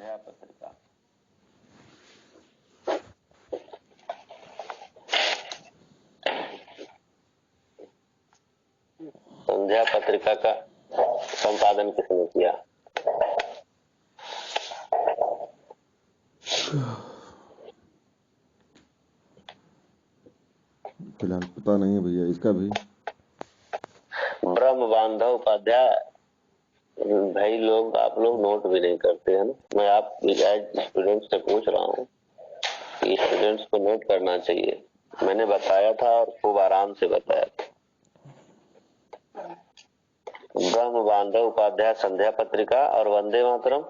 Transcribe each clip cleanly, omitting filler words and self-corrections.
संध्या पत्रिका। संध्या पत्रिका का संपादन किसने किया? फिलहाल पता नहीं है भैया इसका भी। ब्रह्म बांधव उपाध्याय। भाई लोग, आप लोग नोट भी नहीं करते हैं ना। मैं आप स्टूडेंट्स से पूछ रहा हूँ कि स्टूडेंट्स को नोट करना चाहिए। मैंने बताया था और खूब आराम से बताया था। ब्रह्म बांधव उपाध्याय संध्या पत्रिका और वंदे मातरम।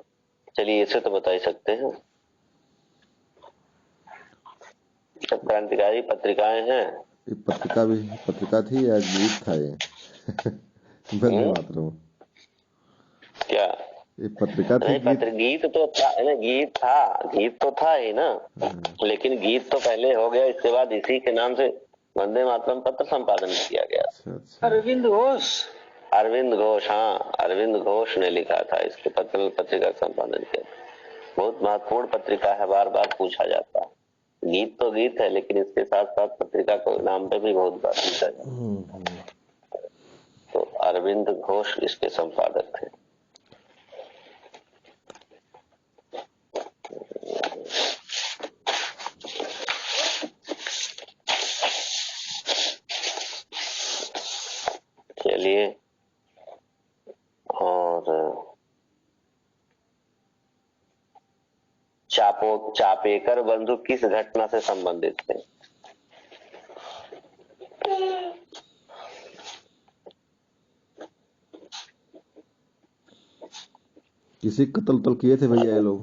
चलिए इसे तो बता ही सकते हैं। सब क्रांतिकारी पत्रिकाएं हैं। ये पत्रिका थी या गीत था ये? वंदे मातरम क्या ये पत्रिका थी? नहीं, गीत तो था ना, गीत तो था ही ना। लेकिन गीत तो पहले हो गया, इसके बाद इसी के नाम से वंदे मातरम पत्र संपादन किया गया। अच्छा। अरविंद घोष, हाँ, अरविंद घोष ने लिखा था इसके पत्रिका का संपादन किया। बहुत महत्वपूर्ण पत्रिका है, बार बार पूछा जाता है। गीत तो गीत है, लेकिन इसके साथ साथ पत्रिका के नाम पे भी बहुत बार पूछा जाता है। तो अरविंद घोष इसके संपादक थे। चलिए, और चापेकर बंधु किस घटना से संबंधित थे? किसी कत्ल तो किए थे भैया ये लोग।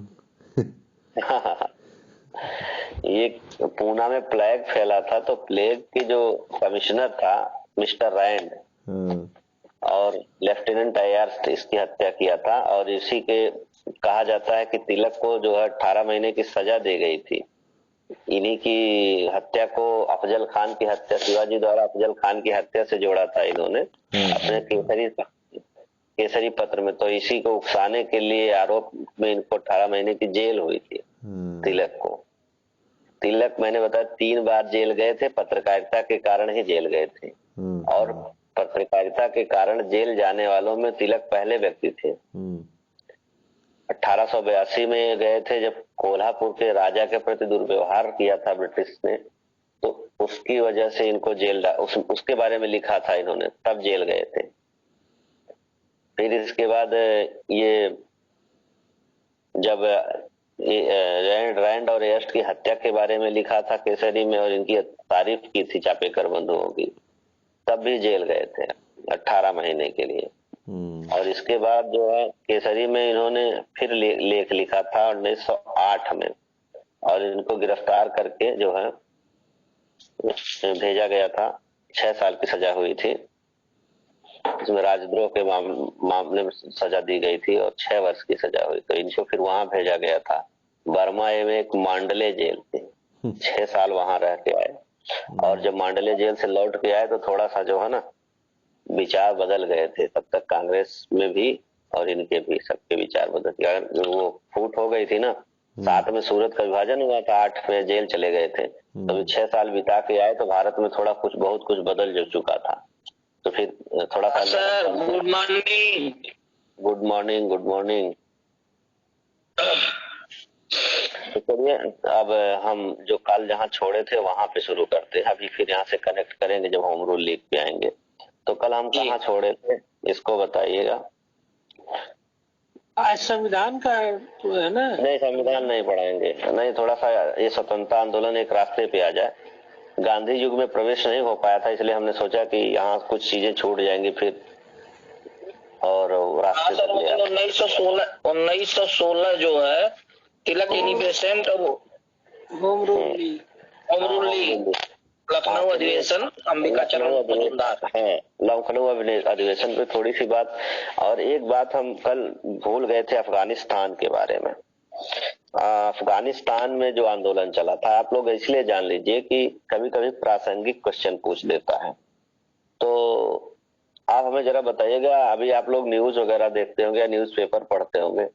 ये पूना में प्लेग फैला था, तो प्लेग के जो कमिश्नर था मिस्टर रैंड, और लेफ्टिनेंट अय्यर इसकी हत्या किया था। और इसी के कहा जाता है कि तिलक को जो है 18 महीने की सजा दी गई थी। इन्हीं की हत्या को अफजल खान की हत्या, शिवाजी द्वारा अफजल खान की हत्या से जोड़ा था इन्होंने अपने केसरी पत्र में। तो इसी को उकसाने के लिए आरोप में इनको 18 महीने की जेल हुई थी। तिलक मैंने बताया 3 बार जेल गए थे, पत्रकारिता के कारण ही जेल गए थे। और पत्रकारिता के कारण जेल जाने वालों में तिलक पहले व्यक्ति थे। 1882 में गए थे, जब कोल्हापुर के राजा के प्रति दुर्व्यवहार किया था ब्रिटिश ने, तो उसकी वजह से इनको जेल उसके बारे में लिखा था इन्होंने, तब जेल गए थे। फिर इसके बाद ये जब रैंड और एस्ट की हत्या के बारे में लिखा था केसरी में, और इनकी तारीफ की थी चापेकर बंधुओं की, तब भी जेल गए थे 18 महीने के लिए। और इसके बाद जो है केसरी में इन्होंने फिर लेख लिखा था 1908 में, और इनको गिरफ्तार करके जो है भेजा गया था। 6 साल की सजा हुई थी, इसमें राजद्रोह के मामले में सजा दी गई थी, और 6 वर्ष की सजा हुई। तो इनको फिर वहां भेजा गया था बर्मा में एक मांडले जेल थी। 6 साल वहां रह के आए, और जब मांडले जेल से लौट के आए तो थोड़ा सा जो है ना विचार बदल गए थे। तब तक कांग्रेस में भी और इनके भी सबके विचार बदल गए। वो फूट हो गई थी ना, 7 में सूरत का विभाजन हुआ था, 8 में जेल चले गए थे। तभी 6 साल बिता के आए तो भारत में थोड़ा कुछ बहुत कुछ बदल जो चुका था। तो फिर थोड़ा सा सर, गुड मॉर्निंग। तो चलिए, अब हम जो कल जहाँ छोड़े थे वहां पे शुरू करते हैं। अभी फिर यहाँ से कनेक्ट करेंगे जब होम रूल लिख के आएंगे। तो कल हम कहाँ छोड़े थे इसको बताइएगा। आज संविधान का है ना? नहीं, संविधान नहीं पढ़ाएंगे, नहीं, थोड़ा सा ये स्वतंत्रता आंदोलन एक रास्ते पे आ जाए। गांधी युग में प्रवेश नहीं हो पाया था, इसलिए हमने सोचा कि यहाँ कुछ चीजें छूट जाएंगी फिर, और रास्ते 1916 जो है तिलक इनिबेसेंट होम रूल लखनऊ अधिवेशन अंबिकाचरण मजूमदार है। लखनऊ अधिवेशन पे थोड़ी सी बात, और एक बात हम कल भूल गए थे अफगानिस्तान के बारे में। अफगानिस्तान में जो आंदोलन चला था, आप लोग इसलिए जान लीजिए कि कभी कभी प्रासंगिक क्वेश्चन पूछ देता है। तो आप हमें जरा बताइएगा, अभी आप लोग न्यूज वगैरह देखते होंगे या न्यूज़पेपर पढ़ते होंगे,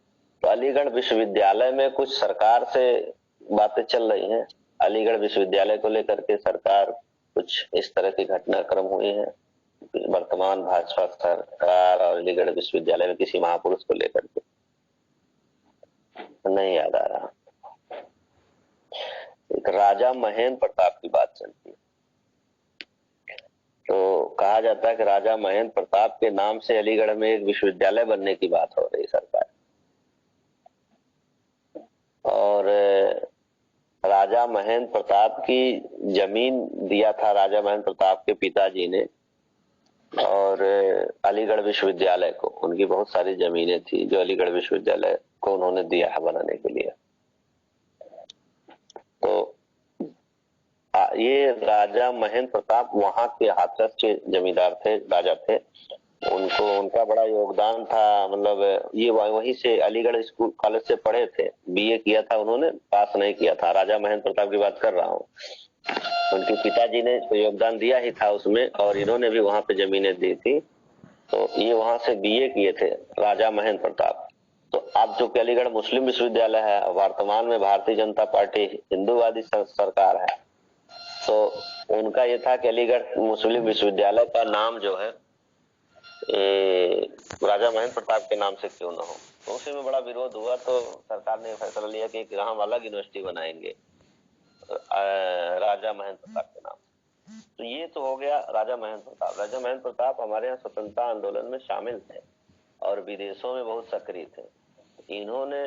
तो अलीगढ़ विश्वविद्यालय में कुछ सरकार से बातें चल रही हैं। अलीगढ़ विश्वविद्यालय को लेकर के सरकार कुछ इस तरह की घटनाक्रम हुए हैं। वर्तमान भाजपा सरकार और अलीगढ़ विश्वविद्यालय में किसी महापुरुष को लेकर के नहीं याद आ रहा। एक राजा महेंद्र प्रताप की बात चलती है। तो कहा जाता है कि राजा महेंद्र प्रताप के नाम से अलीगढ़ में एक विश्वविद्यालय बनने की बात हो रही सरकार। और राजा महेंद्र प्रताप की जमीन दिया था राजा महेंद्र प्रताप के पिताजी ने, और अलीगढ़ विश्वविद्यालय को उनकी बहुत सारी जमीनें थी जो अलीगढ़ विश्वविद्यालय को उन्होंने दिया है बनाने के लिए। तो ये राजा महेंद्र प्रताप वहां के हाथरस के जमींदार थे, राजा थे। उनका बड़ा योगदान था। मतलब ये वहीं से अलीगढ़ स्कूल कॉलेज से पढ़े थे, बीए किया था उन्होंने, पास नहीं किया था। राजा महेंद्र प्रताप की बात कर रहा हूँ। उनके पिताजी ने तो योगदान दिया ही था उसमें, और इन्होंने भी वहां पे जमीनें दी थी। तो ये वहां से बीए किए थे राजा महेंद्र प्रताप। तो अब जो कि अलीगढ़ मुस्लिम विश्वविद्यालय है, वर्तमान में भारतीय जनता पार्टी हिंदूवादी सरकार है। तो उनका ये था कि अलीगढ़ मुस्लिम विश्वविद्यालय का नाम जो है राजा महेंद्र प्रताप के नाम से क्यों ना हो। तो उसी में बड़ा विरोध हुआ। तो सरकार ने फैसला लिया कि हम अलग यूनिवर्सिटी बनाएंगे राजा महेंद्र प्रताप के नाम। तो ये तो हो गया राजा महेंद्र प्रताप। राजा महेंद्र प्रताप हमारे यहाँ स्वतंत्रता आंदोलन में शामिल थे और विदेशों में बहुत सक्रिय थे। इन्होंने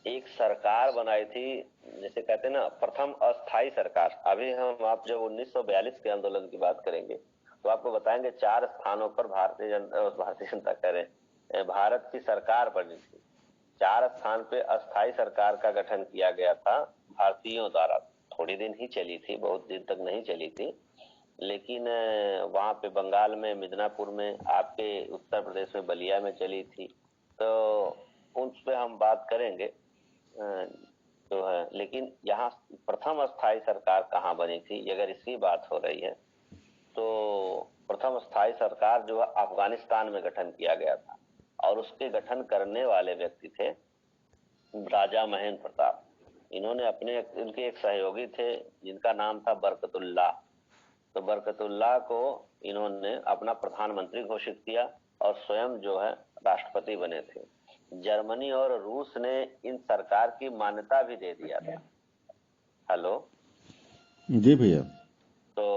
एक सरकार बनाई थी, जैसे कहते हैं ना, प्रथम अस्थाई सरकार। अभी आप जब 1942 के आंदोलन की बात करेंगे तो आपको बताएंगे 4 स्थानों पर भारतीय जनता कह रहे भारत की सरकार बनी थी। 4 स्थान पे अस्थाई सरकार का गठन किया गया था भारतीयों द्वारा। थोड़ी दिन ही चली थी, बहुत दिन तक नहीं चली थी, लेकिन वहां पे बंगाल में मिदनापुर में, आपके उत्तर प्रदेश में बलिया में चली थी। तो उस पे हम बात करेंगे जो है। लेकिन यहाँ प्रथम अस्थाई सरकार कहाँ बनी थी, अगर इसकी बात हो रही है तो प्रथम अस्थाई सरकार जो है अफगानिस्तान में गठन किया गया था, और उसके गठन करने वाले व्यक्ति थे राजा महेंद्र प्रताप। इन्होंने इनके एक सहयोगी थे जिनका नाम था बरकतुल्लाह। तो बरकतुल्लाह को इन्होंने अपना प्रधानमंत्री घोषित किया और स्वयं जो है राष्ट्रपति बने थे। जर्मनी और रूस ने इन सरकार की मान्यता भी दे दिया था। हेलो जी भैया। तो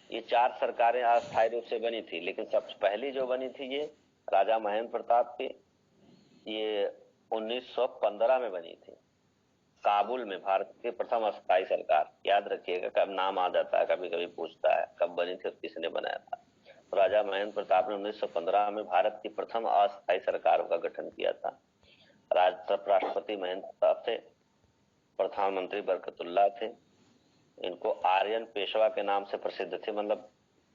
ये 4 सरकारें अस्थायी रूप से बनी थी, लेकिन सबसे पहली जो बनी थी ये राजा महेंद्र प्रताप की, ये 1915 में बनी थी काबुल में। भारत की प्रथम अस्थायी सरकार, याद रखिएगा, कब नाम आ जाता है, कभी कभी पूछता है कब बनी थी और किसने बनाया था। तो राजा महेंद्र प्रताप ने 1915 में भारत की प्रथम अस्थायी सरकार का गठन किया था। राष्ट्रपति महेंद्र प्रताप थे, प्रधानमंत्री बरकतुल्लाह थे। इनको आर्यन पेशवा के नाम से प्रसिद्ध थे, मतलब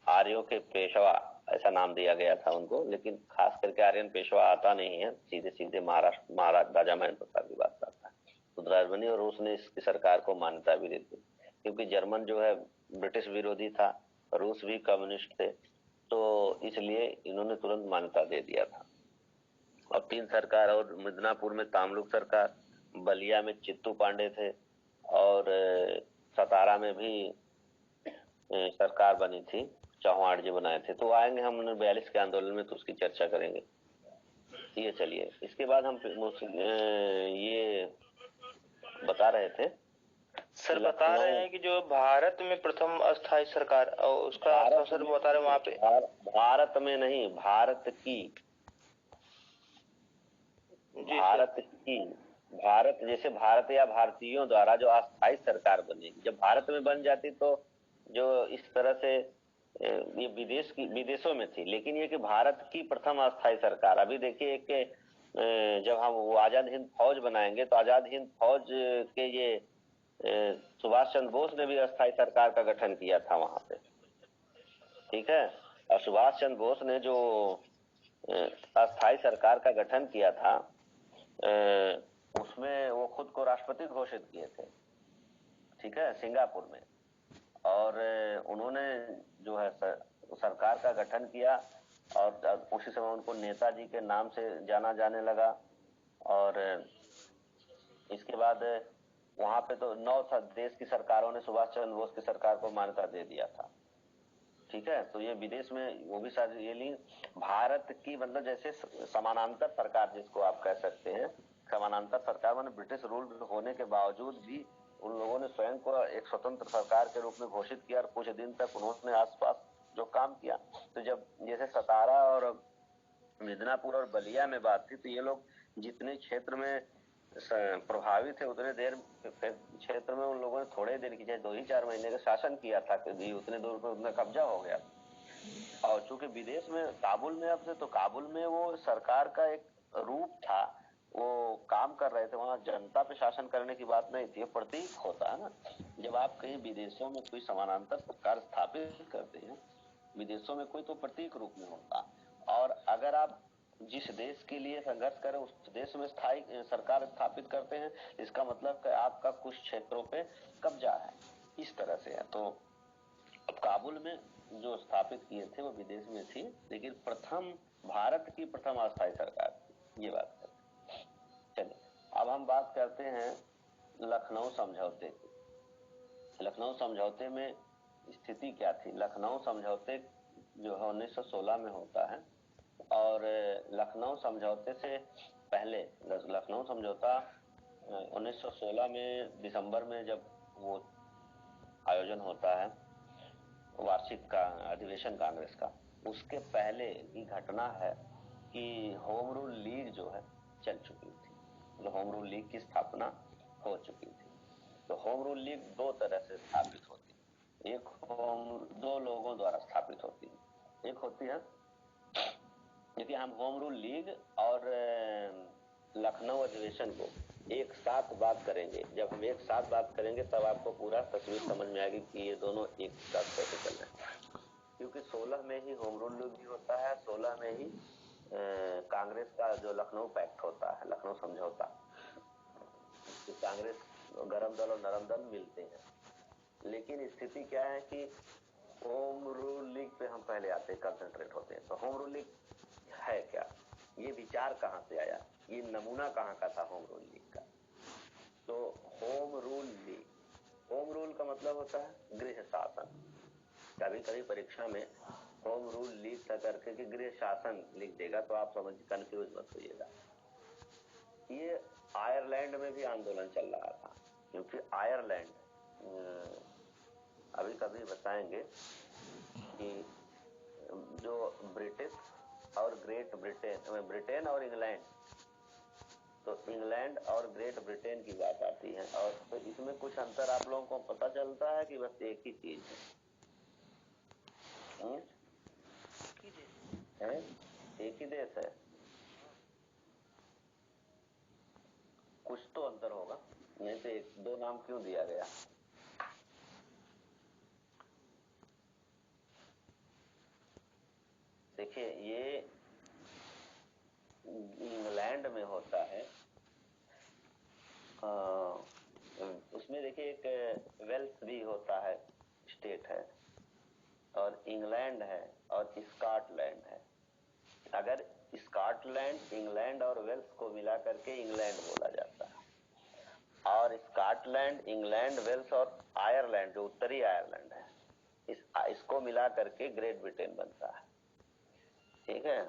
आर्यों के पेशवा ऐसा नाम दिया गया था उनको। लेकिन खास करके आर्यन पेशवा आता नहीं है, सीधे सीधे महाराज राजा महेंद्र प्रताप की बात करता है। तो जर्मनी और रूस ने इसकी सरकार को मान्यता भी दी थी, क्योंकि जर्मन जो है ब्रिटिश विरोधी था, रूस भी कम्युनिस्ट थे, तो इसलिए इन्होंने तुरंत मान्यता दे दिया था। और 3 सरकार, और मिदनापुर में तामलुक सरकार, बलिया में चित्तू पांडे थे, और सतारा में भी सरकार बनी थी, चौहान जी बनाए थे। तो आएंगे हम 1942 के आंदोलन में, तो उसकी चर्चा करेंगे। ये चलिए, इसके बाद हम ये बता रहे थे सर, बता रहे हैं कि जो भारत में प्रथम अस्थायी सरकार, और उसका सर बता रहे हैं वहाँ पे भारत में नहीं, भारत की, भारत जैसे भारत या भारतीयों द्वारा जो अस्थायी सरकार बनेगी। जब भारत में बन जाती तो जो इस तरह से ये विदेशों में थी, लेकिन ये कि भारत की प्रथम अस्थायी सरकार। अभी देखिए कि जब हम वो आजाद हिंद फौज बनाएंगे तो आजाद हिंद फौज के ये सुभाष चंद्र बोस ने भी अस्थायी सरकार का गठन किया था वहां पे, ठीक है। और सुभाष चंद्र बोस ने जो अस्थायी सरकार का गठन किया था उसमें वो खुद को राष्ट्रपति घोषित किए थे, ठीक है, सिंगापुर में। और उन्होंने जो है सरकार का गठन किया और उसी समय उनको नेताजी के नाम से जाना जाने लगा। और इसके बाद वहां पे तो 9 देश की सरकारों ने सुभाष चंद्र बोस की सरकार को मान्यता दे दिया था। ठीक है, तो ये विदेश में वो भी सारी ये ली भारत की, मतलब जैसे समानांतर सरकार जिसको आप कह सकते हैं, समानांतर सरकार माने ब्रिटिश रूल होने के बावजूद भी उन लोगों ने स्वयं को एक स्वतंत्र सरकार के रूप में घोषित किया और कुछ दिन तक उन्होंने आसपास जो काम किया। तो जब जैसे सतारा और मिदनापुर और बलिया में बात थी, तो ये लोग जितने क्षेत्र में प्रभावित थे उतने देर क्षेत्र में उन लोगों ने थोड़े दिन की, चाहे 2 ही 4 महीने का शासन किया था कि उतने दूर पर उतना कब्जा हो गया। और चूंकि विदेश में काबुल में अब से, तो काबुल में वो सरकार का एक रूप था, वो काम कर रहे थे, वहां जनता पे शासन करने की बात नहीं थी। प्रतीक होता है ना, जब आप कहीं विदेशों में कोई समानांतर सरकार स्थापित करते हैं विदेशों में कोई, तो प्रतीक रूप में होता। और अगर आप जिस देश के लिए संघर्ष करें उस देश में स्थायी सरकार स्थापित करते हैं, इसका मतलब कि आपका कुछ क्षेत्रों पे कब्जा है, इस तरह से है। तो अब काबुल में जो स्थापित किए थे वो विदेश में थी, लेकिन प्रथम भारत की प्रथम अस्थायी सरकार थी, ये बात है। चलिए अब हम बात करते हैं लखनऊ समझौते की। लखनऊ समझौते में स्थिति क्या थी? लखनऊ समझौते जो है 1916 में होता है, और लखनऊ समझौते से पहले, लखनऊ समझौता 1916 में दिसंबर में जब वो आयोजन होता है वार्षिक का अधिवेशन कांग्रेस का, उसके पहले की घटना है कि होम रूल लीग जो है चल चुकी थी, जो होम रूल लीग की स्थापना हो चुकी थी। तो होम रूल लीग 2 तरह से स्थापित होती है, एक 2 लोगों द्वारा स्थापित होती है। एक होती है, देखिए हम होम रूल लीग और लखनऊ अधिवेशन को एक साथ बात करेंगे। जब हम एक साथ बात करेंगे तब आपको पूरा तस्वीर समझ में आएगी कि ये दोनों एक साथ कैसे चल रहे हैं। क्योंकि 16 में ही होम रूल लीग भी होता है, 16 में ही कांग्रेस का जो लखनऊ पैक्ट होता है, लखनऊ समझौता, कांग्रेस गरम दल और नरम दल मिलते हैं। लेकिन स्थिति क्या है कि होम रूल लीग पे हम पहले आते हैं, कंसंट्रेट होते हैं। तो होम रूल लीग है क्या, ये विचार कहाँ से आया, ये नमूना कहाँ का था होम रूल लीग का? तो home rule league, home rule का मतलब होता है गृह शासन। कभी कभी परीक्षा में होम रूल लीग का करके कि गृह शासन लिख देगा, तो आप समझ कंफ्यूज मत होइएगा। ये आयरलैंड में भी आंदोलन चल रहा था, क्योंकि आयरलैंड अभी कभी बताएंगे कि जो ब्रिटिश और ग्रेट ब्रिटेन, ब्रिटेन और इंग्लैंड, तो इंग्लैंड और ग्रेट ब्रिटेन की बात आती है। और तो इसमें कुछ अंतर आप लोगों को पता चलता है कि बस एक ही चीज है, एक ही देश है, कुछ तो अंतर होगा, नहीं तो 1-2 नाम क्यों दिया गया? देखिए ये इंग्लैंड में होता है, उसमें देखिए एक वेल्स भी होता है, स्टेट है, और इंग्लैंड है और स्कॉटलैंड है। अगर स्कॉटलैंड, इंग्लैंड और वेल्स को मिला करके इंग्लैंड बोला जाता है, और स्कॉटलैंड, इंग्लैंड, वेल्स और आयरलैंड जो उत्तरी आयरलैंड है, इसको मिला करके ग्रेट ब्रिटेन बनता है। ठीक है,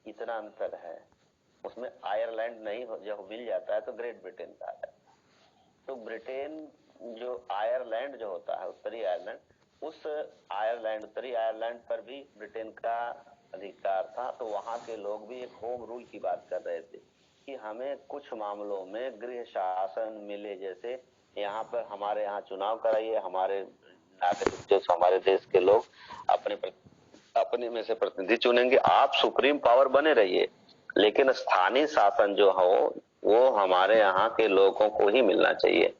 इतना अंतर है। उसमें आयरलैंड नहीं हो, जब मिल जाता है तो ग्रेट ब्रिटेन कहा जाता है। तो ब्रिटेन जो आयरलैंड जो होता है उत्तरी आयरलैंड, उस आयरलैंड, उत्तरी आयरलैंड पर भी ब्रिटेन का अधिकार था। तो वहां के लोग भी एक होम रूल की बात कर रहे थे कि हमें कुछ मामलों में गृह शासन मिले, जैसे यहाँ पर हमारे यहाँ चुनाव कराइए, हमारे नागरिक जो हमारे देश के लोग अपने में से प्रतिनिधि चुनेंगे, आप सुप्रीम पावर बने रहिए, लेकिन स्थानीय शासन जो हो वो हमारे यहाँ के लोगों को ही मिलना चाहिए।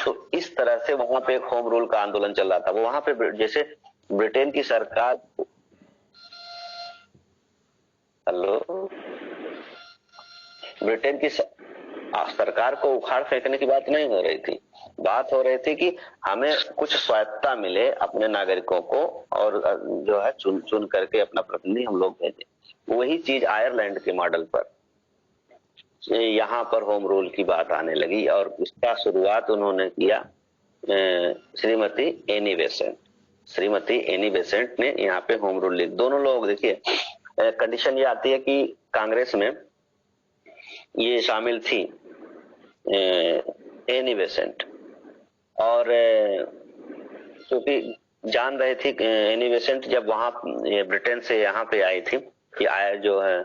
तो इस तरह से वहां पे एक होम रूल का आंदोलन चल रहा था। वो वहां पे जैसे ब्रिटेन की सरकार, हेलो, ब्रिटेन की सरकार को उखाड़ फेंकने की बात नहीं हो रही थी, बात हो रही थी कि हमें कुछ स्वायत्तता मिले अपने नागरिकों को, और जो है चुन चुन करके अपना प्रतिनिधि हम लोग भेजें। वही चीज आयरलैंड के मॉडल पर यहाँ पर होम रूल की बात आने लगी, और इसका शुरुआत उन्होंने किया Shrimati Annie Besant. Shrimati Annie Besant ने यहाँ पे होम रूल लिख, दोनों लोग देखिए, कंडीशन ये आती है कि कांग्रेस में ये शामिल थी एनी बेसेंट, और क्योंकि जान रहे थे एनी बेसेंट जब वहां ब्रिटेन से यहाँ पे आई थी कि जो है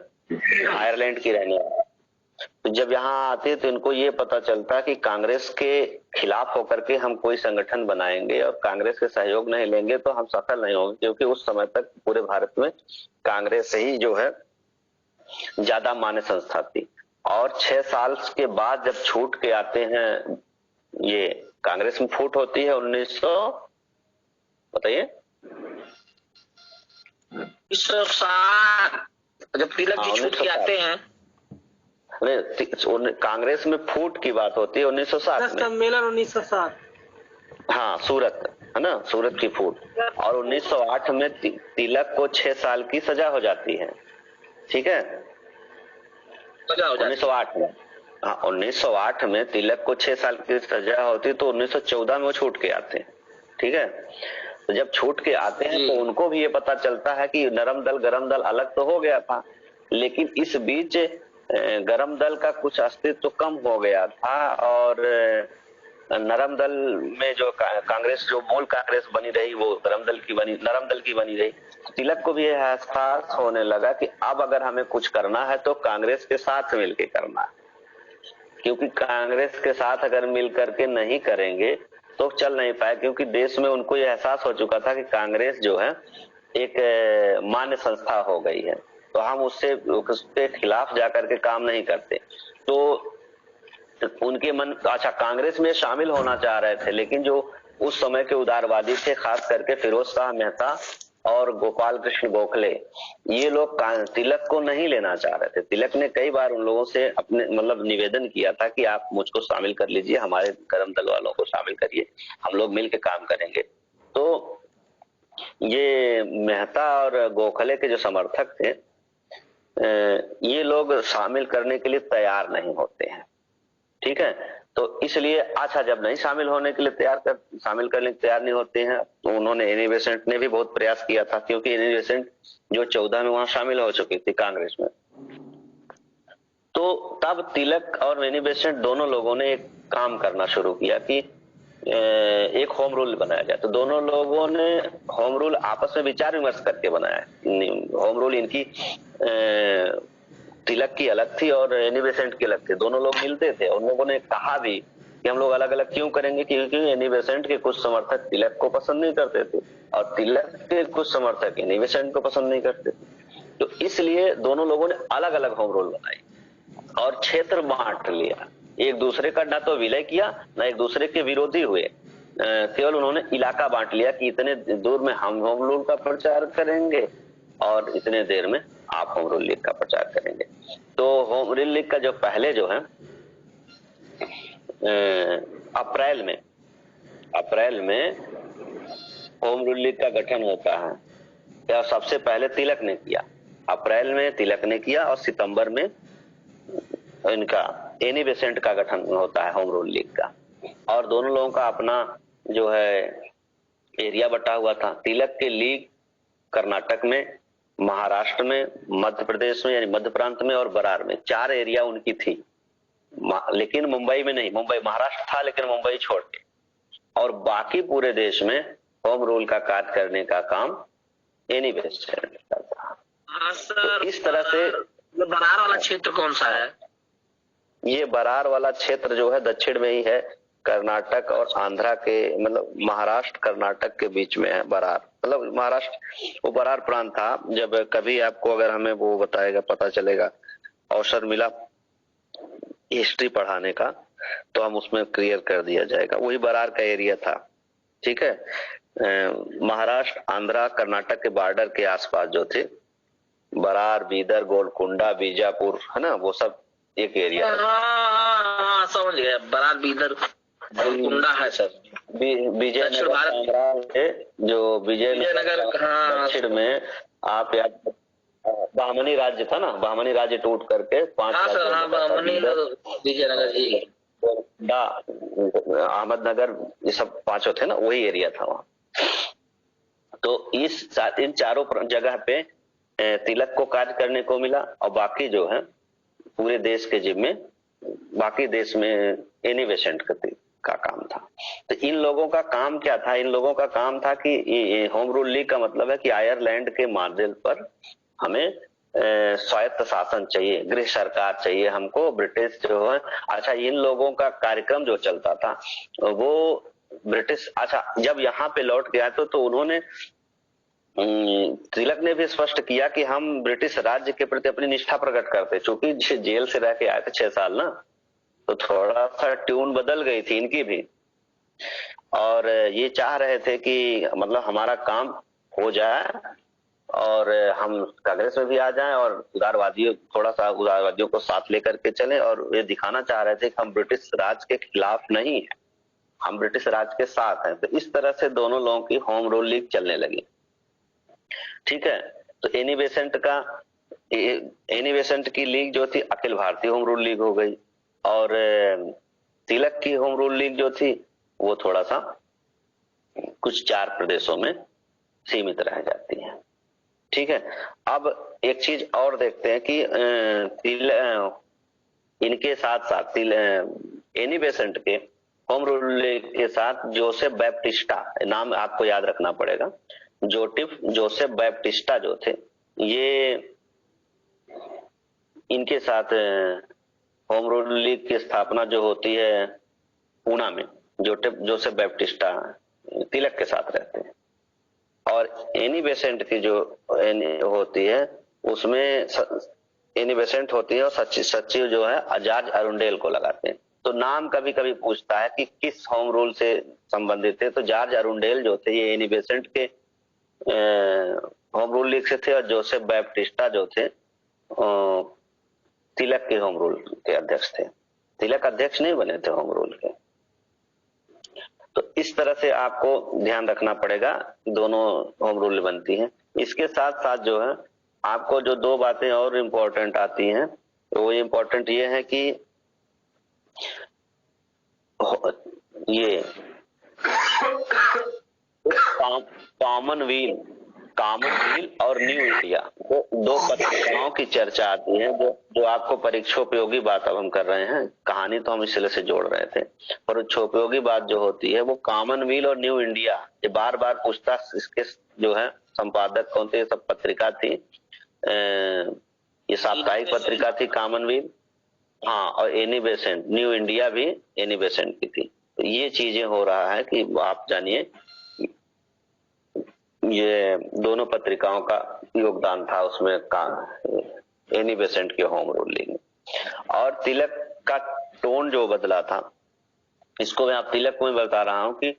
आयरलैंड की रहने वाली, तो जब यहाँ आते तो इनको ये पता चलता कि कांग्रेस के खिलाफ होकर के हम कोई संगठन बनाएंगे और कांग्रेस के सहयोग नहीं लेंगे तो हम सफल नहीं होंगे, क्योंकि उस समय तक पूरे भारत में कांग्रेस ही जो है ज्यादा मान्य संस्था थी। और 6 साल के बाद जब छूट के आते हैं, ये कांग्रेस में फूट होती है 1900 बताइए 1960 जब तिलक जी छूट के आते हैं, कांग्रेस में फूट की बात होती है 1960 में, सम्मेलन 1960, हाँ सूरत है ना, सूरत की फूट। और 1908 में तिलक को 6 साल की सजा हो जाती है, ठीक है, 1908 में, हाँ 1908 में तिलक को 6 साल की सजा होती, तो 1914 में वो छूट के आते हैं, ठीक है। तो जब छूट के आते हैं तो उनको भी ये पता चलता है कि नरम दल गरम दल अलग तो हो गया था, लेकिन इस बीच गरम दल का कुछ अस्तित्व तो कम हो गया था, और नरम दल में जो कांग्रेस, जो मूल कांग्रेस बनी रही, वो नरम दल की बनी रही। तिलक को भी यह एहसास होने लगा कि अब अगर हमें कुछ करना है तो कांग्रेस के साथ मिलकर करना है, क्योंकि कांग्रेस के साथ अगर मिल करके नहीं करेंगे तो चल नहीं पाए, क्योंकि देश में उनको यह एहसास हो चुका था कि कांग्रेस जो है एक मान्य संस्था हो गई है, तो हम उसके खिलाफ जाकर के काम नहीं करते। तो उनके मन, अच्छा कांग्रेस में शामिल होना चाह रहे थे, लेकिन जो उस समय के उदारवादी थे, खास करके फिरोज शाह मेहता और गोपाल कृष्ण गोखले, ये लोग तिलक को नहीं लेना चाह रहे थे। तिलक ने कई बार उन लोगों से अपने मतलब निवेदन किया था कि आप मुझको शामिल कर लीजिए, हमारे गरम दल वालों को शामिल करिए, हम लोग मिलकर काम करेंगे। तो ये मेहता और गोखले के जो समर्थक थे, ये लोग शामिल करने के लिए तैयार नहीं होते हैं, ठीक है। तो इसलिए अच्छा, जब नहीं शामिल करने के लिए तैयार नहीं होते हैं, तो उन्होंने एनी बेसेंट ने भी बहुत प्रयास किया था, क्योंकि एनी बेसेंट जो 14 में वहां शामिल हो चुकी थी कांग्रेस में। तो तब तिलक और एनी बेसेंट दोनों लोगों ने एक काम करना शुरू किया कि एक होम रूल बनाया जाए। तो दोनों लोगों ने होम रूल आपस में विचार विमर्श करके बनाया। होम रूल इनकी तिलक की अलग थी और एनी बेसेंट की अलग थी, दोनों लोग मिलते थे। उन लोगों ने कहा भी कि हम लोग अलग अलग क्यों करेंगे, क्योंकि एनी बेसेंट के कुछ समर्थक तिलक को पसंद नहीं करते थे और तिलक के कुछ समर्थक एनी बेसेंट को पसंद नहीं करते थे। तो इसलिए दोनों लोगों ने अलग अलग होम रूल बनाई और क्षेत्र बांट लिया। एक दूसरे का ना तो विलय किया, ना एक दूसरे के विरोधी हुए, केवल उन्होंने इलाका बांट लिया कि इतने दूर में हम होम रूल का प्रचार करेंगे और इतने देर में आप होम रूल लीग का प्रचार करेंगे। तो होम रूल लीग का जो पहले जो है अप्रैल में होम रूल लीग का गठन होता है। या सबसे पहले तिलक ने किया, अप्रैल में तिलक ने किया और सितंबर में इनका एनी बेसेंट का गठन होता है होम रूल लीग का। और दोनों लोगों का अपना जो है एरिया बटा हुआ था। तिलक की लीग कर्नाटक में, महाराष्ट्र में, मध्य प्रदेश में यानी मध्य प्रांत में और बरार में 4 एरिया उनकी थी, लेकिन मुंबई में नहीं। मुंबई महाराष्ट्र था लेकिन मुंबई छोड़ के, और बाकी पूरे देश में होम रूल का कार्य करने का काम एनी बेसेंट करता था। तो इस तरह से बरार वाला क्षेत्र कौन सा है? ये बरार वाला क्षेत्र जो है दक्षिण में ही है, कर्नाटक और आंध्रा के, मतलब महाराष्ट्र कर्नाटक के बीच में है बरार। मतलब महाराष्ट्र वो बरार प्रांत था। जब कभी आपको अगर हमें वो बताएगा, पता चलेगा, अवसर मिला हिस्ट्री पढ़ाने का, तो हम उसमें क्लियर कर दिया जाएगा। वही बरार का एरिया था, ठीक है। महाराष्ट्र आंध्रा कर्नाटक के बॉर्डर के आसपास जो थे, बरार, बीदर, गोलकुंडा, बीजापुर, है ना, वो सब एक एरिया है। हाँ, समझ गया, बरार बीदर गोलकुंडा है सर। विजयनगर भारत साम्राज्य जो विजयनगर हाँ दक्षिण में आप याद, बहमनी राज्य था ना, बहमनी राज्य टूट करके 5 हाँ सर, हाँ बहमनी विजयनगर जी, अहमदनगर, ये सब 5 थे ना, वही एरिया था वहाँ। तो इन चारों जगह पे तिलक को कार्य करने को मिला, और बाकी जो है पूरे देश के जिम्मे, बाकी देश में एनी बेसेंट का काम था। तो इन लोगों का काम क्या था? इन लोगों का काम था कि ये होम रूल लीग का मतलब है कि आयरलैंड के मॉडल पर हमें स्वायत्त शासन चाहिए, गृह सरकार चाहिए हमको, ब्रिटिश जो है। अच्छा, इन लोगों का कार्यक्रम जो चलता था वो ब्रिटिश, अच्छा जब यहाँ पे लौट गया तो उन्होंने, तिलक ने भी स्पष्ट किया कि हम ब्रिटिश राज्य के प्रति अपनी निष्ठा प्रकट करते, क्योंकि जेल से रह के आए थे 6 साल ना, तो थोड़ा सा ट्यून बदल गई थी इनकी भी, और ये चाह रहे थे कि मतलब हमारा काम हो जाए और हम कांग्रेस में भी आ जाएं और थोड़ा सा उदारवादियों को साथ लेकर के चलें, और ये दिखाना चाह रहे थे कि हम ब्रिटिश राज के खिलाफ नहीं है, हम ब्रिटिश राज के साथ हैं। तो इस तरह से दोनों लोगों की होम रूल लीग चलने लगी। ठीक है, तो एनी बेसेंट की लीग जो थी Akhil Bharatiya home rule league हो गई, और तिलक की होम रूल लीग जो थी वो थोड़ा सा कुछ 4 प्रदेशों में सीमित रह जाती है। ठीक है, अब एक चीज और देखते हैं कि इनके साथ साथ एनी बेसेंट के होम रूल लीग के साथ जोसेफ बैप्टिस्टा, नाम आपको याद रखना पड़ेगा, जोसेफ बैप्टिस्टा जो थे, ये इनके साथ होम रूल लीग की स्थापना जो होती है पूना में, जोसेफ बैप्टिस्टा तिलक के साथ रहते हैं, और एनी बेसेंट की जो होती है उसमें एनी बेसेंट होती है, और सचिव जो है जॉर्ज अरुंडेल को लगाते हैं। तो नाम कभी कभी पूछता है कि किस होम रूल से संबंधित थे, तो जॉर्ज अरुंडेल जो थे ये एनी बेसेंट के होम रूल लीग से थे, और जोसेफ बैप्टिस्टा जो थे तिलक के होम रूल के अध्यक्ष थे। तिलक अध्यक्ष नहीं बने थे होम रूल के। तो इस तरह से आपको ध्यान रखना पड़ेगा, दोनों होम रूल बनती हैं। इसके साथ साथ जो है आपको जो 2 बातें और इम्पोर्टेंट आती हैं, वो इम्पोर्टेंट ये है कि ये कॉमनवेल्थ और न्यू इंडिया, वो 2 पत्रिकाओं की चर्चा आती है, जो आपको परीक्षोपयोगी बात अब हम कर रहे हैं, कहानी तो हम इस सिलसिले से जोड़ रहे थे, पर उपयोगी बात जो होती है वो कॉमनवेल्थ और न्यू इंडिया, ये बार बार पूछता, इसके जो है संपादक कौन थे? सब पत्रिका थी, ये साप्ताहिक पत्रिका थी कॉमनवेल्थ, हाँ, और एनी बेसेंट, न्यू इंडिया भी एनी बेसेंट की थी। तो ये चीजें हो रहा है कि आप जानिए ये दोनों पत्रिकाओं का योगदान था उसमें एनी बेसेंट के होम रूल लीग में। और तिलक का टोन जो बदला था, इसको मैं आप तिलक में बता रहा हूं कि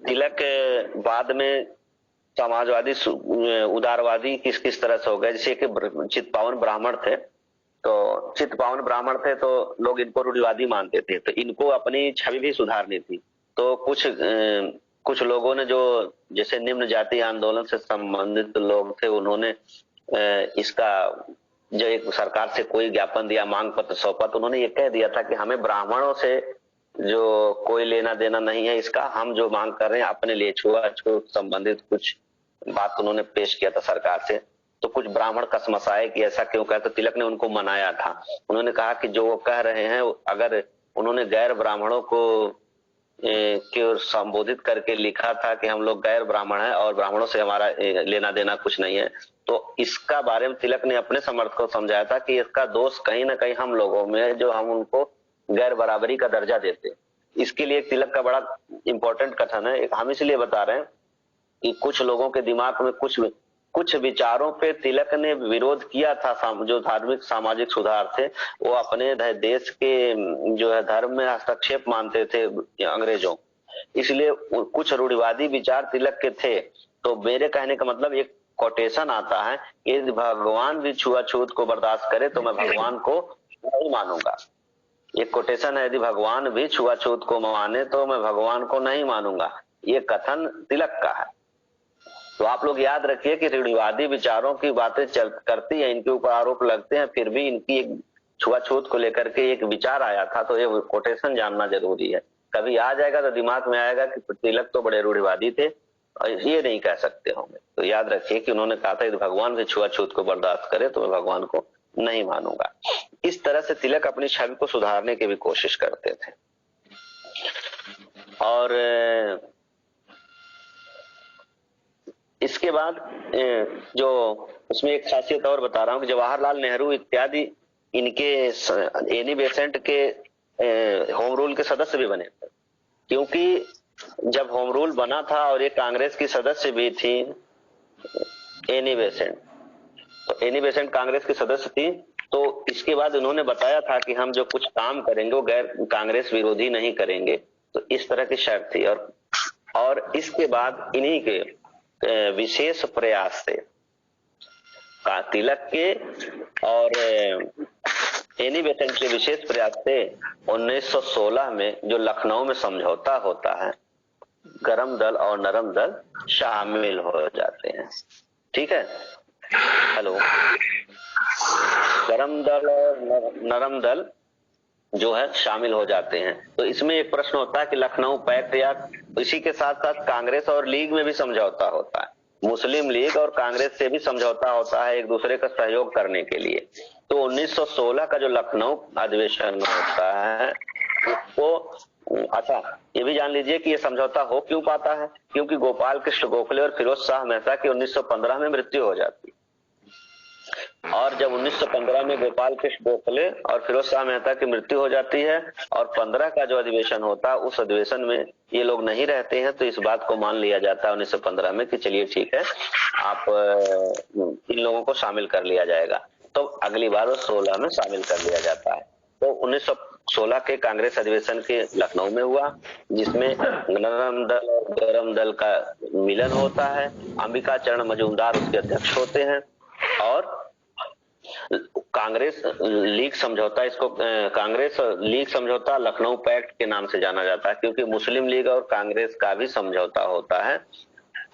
तिलक बाद में समाजवादी उदारवादी किस तरह से हो गए, जैसे कि चित्पावन ब्राह्मण थे, तो चित्पावन ब्राह्मण थे तो लोग इनको रूढ़िवादी मानते थे, तो इनको अपनी छवि भी सुधारनी थी। तो कुछ लोगों ने जो जैसे निम्न जाति आंदोलन से संबंधित लोग थे, उन्होंने इसका जो एक सरकार से कोई ज्ञापन दिया, मांग पत्र सौंपा, तो उन्होंने ये कह दिया था कि हमें ब्राह्मणों से जो कोई लेना देना नहीं है इसका, हम जो मांग कर रहे हैं अपने लिए छुआछूत संबंधित कुछ बात उन्होंने पेश किया था सरकार से। तो कुछ ब्राह्मण कसमसाए कि ऐसा क्यों कहा, तो तिलक ने उनको मनाया था। उन्होंने कहा कि जो वो कह रहे हैं, अगर उन्होंने गैर ब्राह्मणों को संबोधित करके लिखा था कि हम लोग गैर ब्राह्मण हैं और ब्राह्मणों से हमारा लेना देना कुछ नहीं है, तो इसका बारे में तिलक ने अपने समर्थकों को समझाया था कि इसका दोष कहीं ना कहीं हम लोगों में है, जो हम उनको गैर बराबरी का दर्जा देते। इसके लिए तिलक का बड़ा इंपॉर्टेंट कथन है, हम इसलिए बता रहे हैं कि कुछ लोगों के दिमाग में कुछ विचारों पे तिलक ने विरोध किया था, जो धार्मिक सामाजिक सुधार थे, वो अपने देश के जो है धर्म में हस्तक्षेप मानते थे अंग्रेजों, इसलिए कुछ रूढ़िवादी विचार तिलक के थे। तो मेरे कहने का मतलब एक कोटेशन आता है, यदि भगवान भी छुआछूत को बर्दाश्त करे तो मैं भगवान को नहीं मानूंगा। एक कोटेशन है, यदि भगवान भी छुआछूत को माने तो मैं भगवान को नहीं मानूंगा, ये कथन तिलक का है। तो आप लोग याद रखिए कि रूढ़िवादी विचारों की बातें करती है, इनके ऊपर आरोप लगते हैं, फिर भी इनकी एक छुआछूत को लेकर के एक विचार आया था, तो ये कोटेशन जानना जरूरी है। कभी आ जाएगा तो दिमाग में आएगा कि तिलक तो बड़े रूढ़िवादी थे और ये नहीं कह सकते होंगे। तो याद रखिए कि उन्होंने कहा था यदि भगवान भी छुआछूत को बर्दाश्त करे तो मैं भगवान को नहीं मानूंगा। इस तरह से तिलक अपनी छवि को सुधारने की भी कोशिश करते थे। और इसके बाद जो उसमें एक खासियत और बता रहा हूं कि जवाहरलाल नेहरू इत्यादि इनके एनी बेसेंट के होम रूल के सदस्य भी बने थे, क्योंकि जब होम रूल बना था और ये कांग्रेस की सदस्य भी थी एनी बेसेंट, तो एनी बेसेंट कांग्रेस की सदस्य थी। तो इसके बाद उन्होंने बताया था कि हम जो कुछ काम करेंगे वो गैर कांग्रेस विरोधी नहीं करेंगे, तो इस तरह की शर्त थी। और इसके बाद इन्हीं के विशेष प्रयास से तिलक के और एनी बेसेंट के विशेष प्रयास से 1916 में जो लखनऊ में समझौता होता है, गरम दल और नरम दल शामिल हो जाते हैं। ठीक है, हेलो, गरम दल और नरम दल जो है शामिल हो जाते हैं। तो इसमें एक प्रश्न होता है कि लखनऊ पैक्ट या इसी के साथ साथ कांग्रेस और लीग में भी समझौता होता है, मुस्लिम लीग और कांग्रेस से भी समझौता होता है एक दूसरे का सहयोग करने के लिए। तो 1916 का जो लखनऊ अधिवेशन होता है उसको, अच्छा ये भी जान लीजिए कि ये समझौता हो क्यों पाता है, क्योंकि गोपाल कृष्ण गोखले और फिरोज शाह मेहता की 1915 में मृत्यु हो जाती है। और जब 1915 में गोपाल कृष्ण गोखले और फिरोज शाह मेहता की मृत्यु हो जाती है और 15 का जो अधिवेशन होता है उस अधिवेशन में ये लोग नहीं रहते हैं, तो इस बात को मान लिया जाता है 1915 में कि चलिए ठीक है, आप इन लोगों को शामिल कर लिया जाएगा। तो अगली बार वो 16 में शामिल कर लिया जाता है। तो 1916 के कांग्रेस अधिवेशन के लखनऊ में हुआ, जिसमें नरम दल और गरम दल का मिलन होता है। अंबिका चरण मजूमदार उसके अध्यक्ष होते हैं और कांग्रेस लीग समझौता, इसको कांग्रेस लीग समझौता लखनऊ पैक्ट के नाम से जाना जाता है, क्योंकि मुस्लिम लीग और कांग्रेस का भी समझौता होता है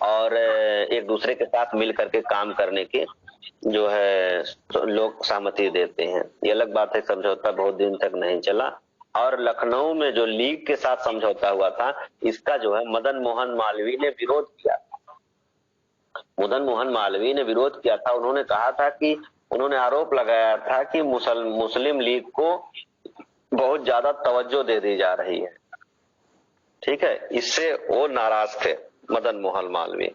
और एक दूसरे के साथ मिल करके काम करने के जो है लोग सहमति देते हैं। ये अलग बात है, समझौता बहुत दिन तक नहीं चला। और लखनऊ में जो लीग के साथ समझौता हुआ था, इसका जो है मदन मोहन मालवीय ने विरोध किया था। मदन मोहन मालवीय ने विरोध किया था। उन्होंने कहा था कि, उन्होंने आरोप लगाया था कि मुस्लिम लीग को बहुत ज्यादा तवज्जो दे दी जा रही है। ठीक है, इससे वो नाराज थे मदन मोहन मालवीय।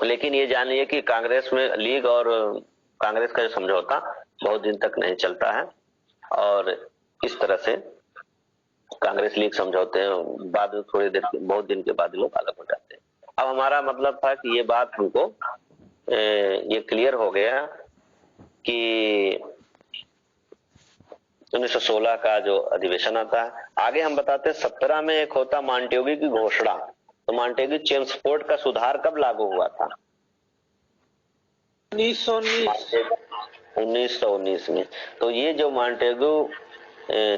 लेकिन ये जानिए कि कांग्रेस में लीग और कांग्रेस का जो समझौता बहुत दिन तक नहीं चलता है और इस तरह से कांग्रेस लीग समझौते हैं, बाद में थोड़ी देर बहुत दिन के बाद लोग अलग हो जाते हैं। अब हमारा मतलब था कि ये बात हमको ये क्लियर हो गया कि 1916 का जो अधिवेशन आता है। आगे हम बताते हैं 17 में एक होता मॉन्टेग्यू की घोषणा। तो मॉन्टेग्यू चेम्सफोर्ड का सुधार कब लागू हुआ था? 1919 में। तो ये जो मॉन्टेग्यू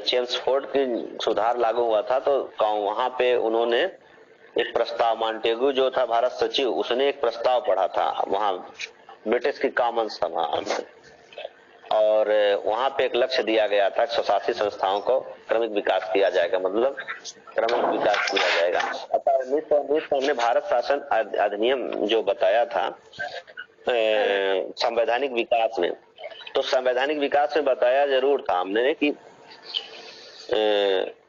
चेम्सफोर्ड की सुधार लागू हुआ था, तो वहां पे उन्होंने एक प्रस्ताव, मॉन्टेग्यू जो था भारत सचिव, उसने एक प्रस्ताव पढ़ा था वहां ब्रिटिश की कॉमन सभा में, और वहां पे एक लक्ष्य दिया गया था, स्वशासी संस्थाओं को क्रमिक विकास किया जाएगा, मतलब क्रमिक विकास किया जाएगा। अतः 1919 में हमने भारत शासन अधिनियम जो बताया था संवैधानिक विकास में, तो संवैधानिक विकास में बताया जरूर था हमने कि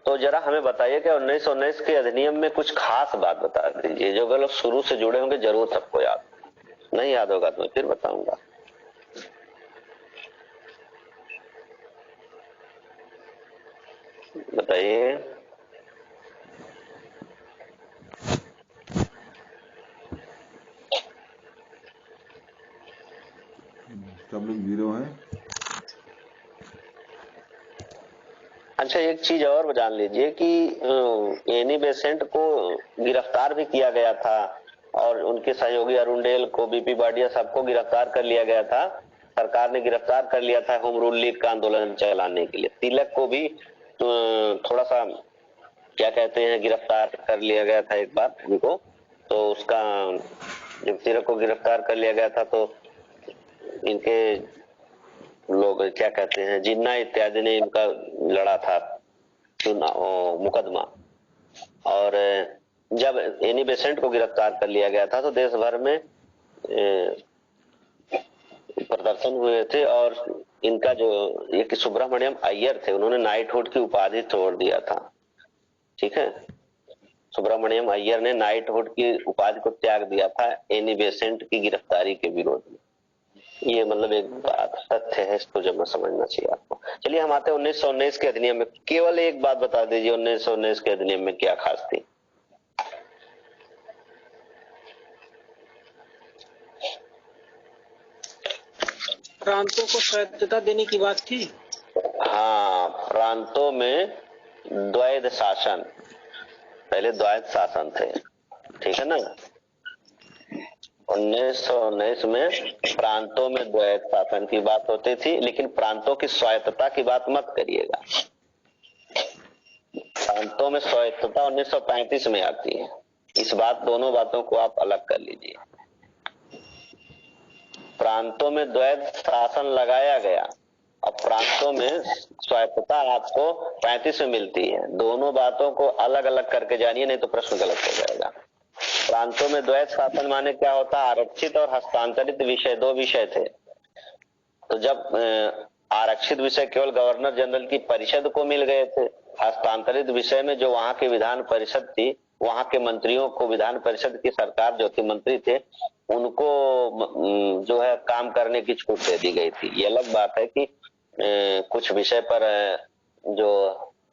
तो जरा हमें बताइए कि 1919 के अधिनियम में कुछ खास बात बता दीजिए, जो अगर लोग शुरू से जुड़े होंगे जरूर सबको याद, नहीं याद होगा तो मैं फिर बताऊंगा। बताइए। सब लोग जीरो हैं। अच्छा, एक चीज और जान लीजिए कि एनी बेसेंट को गिरफ्तार भी किया गया था और उनके सहयोगी अरुणडेल को, बीपी बाडिया, सबको गिरफ्तार कर लिया गया था। सरकार ने गिरफ्तार कर लिया था होम रूल लीग का आंदोलन चलाने के लिए। तिलक को भी थोड़ा सा क्या कहते हैं गिरफ्तार कर लिया गया था एक बार इनको। तो उसका जब तिलक को गिरफ्तार कर लिया गया था तो इनके लोग क्या कहते हैं जिन्ना इत्यादि ने इनका लड़ा था मुकदमा। और जब एनी बेसेंट को गिरफ्तार कर लिया गया था तो देश भर में प्रदर्शन हुए थे और इनका जो एक सुब्रमण्यम अय्यर थे उन्होंने नाइटहुड की उपाधि तोड़ दिया था। ठीक है, सुब्रमण्यम अय्यर ने नाइटहुड की उपाधि को त्याग दिया था एनी बेसेंट की गिरफ्तारी के विरोध में। ये मतलब एक बात तथ्य है, इसको जब समझना चाहिए आपको। चलिए हम आते हैं 1919 के अधिनियम में। केवल एक बात बता दीजिए 1919 के अधिनियम में क्या खास थी? प्रांतों को स्वायत्तता देने की बात थी। हाँ, प्रांतों में द्वैध शासन, पहले द्वैध शासन थे, ठीक है ना। 1919 में प्रांतों में द्वैध शासन की बात होती थी, लेकिन प्रांतों की स्वायत्तता की बात मत करिएगा। प्रांतों में स्वायत्तता 1935 में आती है। इस बात दोनों बातों को आप अलग कर लीजिए। प्रांतों में द्वैध शासन लगाया गया और प्रांतों में स्वायत्तता आपको 35 में मिलती है। दोनों बातों को अलग अलग करके जानिए, नहीं तो प्रश्न गलत हो जाएगा। प्रांतों में द्वैध शासन माने क्या होता? आरक्षित और हस्तांतरित विषय, दो विषय थे। तो जब आरक्षित विषय केवल गवर्नर जनरल की परिषद को मिल गए थे, हस्तांतरित विषय में जो वहां की विधान परिषद थी, वहां के मंत्रियों को, विधान परिषद की सरकार जो थी, मंत्री थे, उनको जो है काम करने की छूट दे दी गई थी। ये अलग बात है कि कुछ विषय पर जो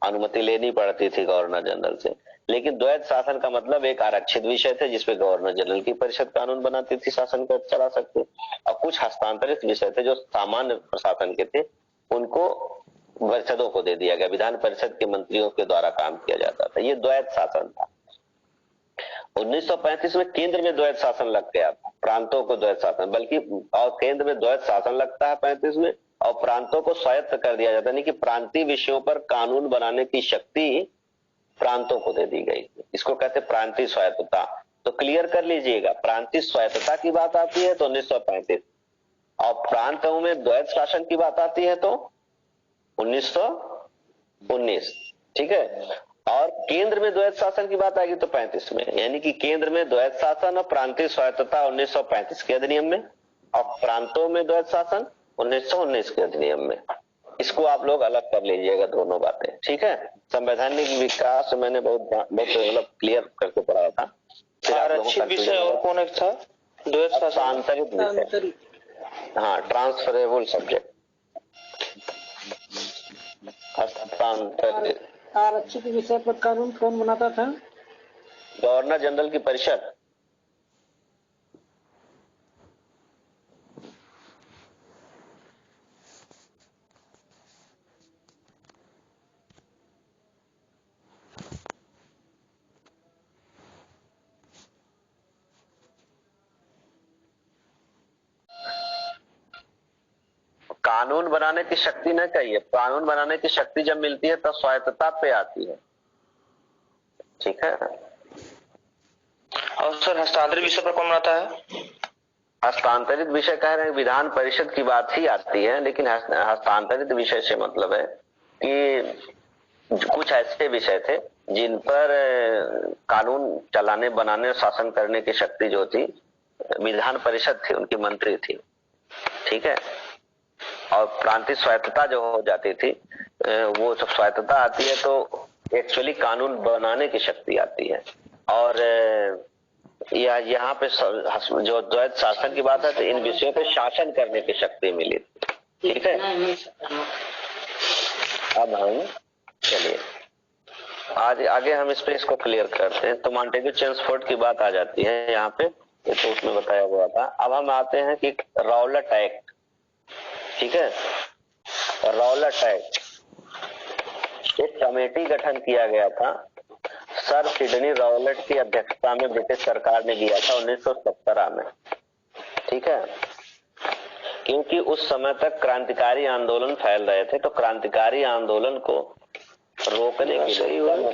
अनुमति लेनी पड़ती थी गवर्नर जनरल से, लेकिन द्वैध शासन का मतलब एक आरक्षित विषय थे जिसपे गवर्नर जनरल की परिषद कानून बनाती थी, शासन को चला सकते, और कुछ हस्तांतरित विषय थे जो सामान्य प्रशासन के थे, उनको परिषदों को दे दिया गया, विधान परिषद के मंत्रियों के द्वारा काम किया जाता था। ये द्वैध शासन था। 1935 में केंद्र में द्वैध शासन लग गया, प्रांतों को द्वैध शासन, बल्कि और केंद्र में द्वैध शासन लगता है 35 में, और प्रांतों को स्वायत्त कर दिया जाता है, यानी कि प्रांतीय विषयों पर कानून बनाने की शक्ति प्रांतों को दे दी गई। इसको कहते हैं प्रांतीय स्वायत्तता। तो क्लियर कर लीजिएगा, प्रांतीय स्वायत्तता की बात आती है तो 1935, और प्रांतों में द्वैध शासन की बात आती है तो 1919। ठीक है, और केंद्र में द्वैध शासन की बात आएगी तो 35 में, यानी कि केंद्र में द्वैध शासन और प्रांतीय स्वायत्तता 1935 के अधिनियम में, और प्रांतों में द्वैध शासन 1919 के अधिनियम में। इसको आप लोग अलग कर लीजिएगा दोनों बातें। ठीक है, संवैधानिक विकास मैंने बहुत मतलब क्लियर करके पढ़ाया था। आरक्षित विषय और कौन एक था? द्वैध शासन, हस्तांतरित विषय, हाँ, ट्रांसफरेबल सब्जेक्ट, हस्तांतरित। आरक्षित विषय पर कानून कौन बनाता था? गवर्नर जनरल की परिषद। कानून बनाने की शक्ति नहीं चाहिए, कानून बनाने की शक्ति जब मिलती है तब स्वायत्तता पे आती है। ठीक है, और सर हस्तांतरित विषय पर कौन बनाता है? हस्तांतरित विषय कह रहे हैं विधान परिषद की बात ही आती है, लेकिन हस्तांतरित विषय से मतलब है कि कुछ ऐसे विषय थे जिन पर कानून चलाने, बनाने, शासन करने की शक्ति जो थी विधान परिषद थी, उनकी मंत्री थी। ठीक है, और प्रांतीय स्वायत्तता जो हो जाती थी, वो जब स्वायत्तता आती है तो एक्चुअली कानून बनाने की शक्ति आती है। और यहाँ पे जो द्वैध शासन की बात है तो इन विषयों पे शासन करने की शक्ति मिली। ठीक है, अब हम चलिए आज आगे हम इस पे इसको क्लियर करते हैं। तो मॉन्टेग्यू चेम्सफोर्ड की बात आ जाती है यहाँ पे, तो उसमें बताया गया था। अब हम आते हैं कि राउलेट एक्ट। ठीक है, राउलेट एक्ट, एक कमेटी गठन किया गया था, सर सिडनी राउलेट की अध्यक्षता में ब्रिटिश सरकार ने किया था 1917 में। ठीक है, क्योंकि उस समय तक क्रांतिकारी आंदोलन फैल रहे थे, तो क्रांतिकारी आंदोलन को रोकने के लिए।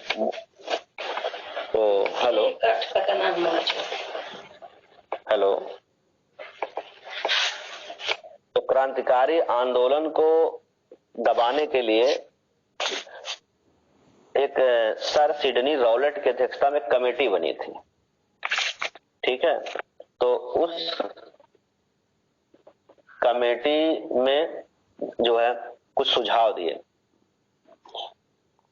तो हेलो हेलो, तो क्रांतिकारी आंदोलन को दबाने के लिए एक सर सिडनी रॉलेट की अध्यक्षता में कमेटी बनी थी, ठीक है। तो उस कमेटी में जो है कुछ सुझाव दिए,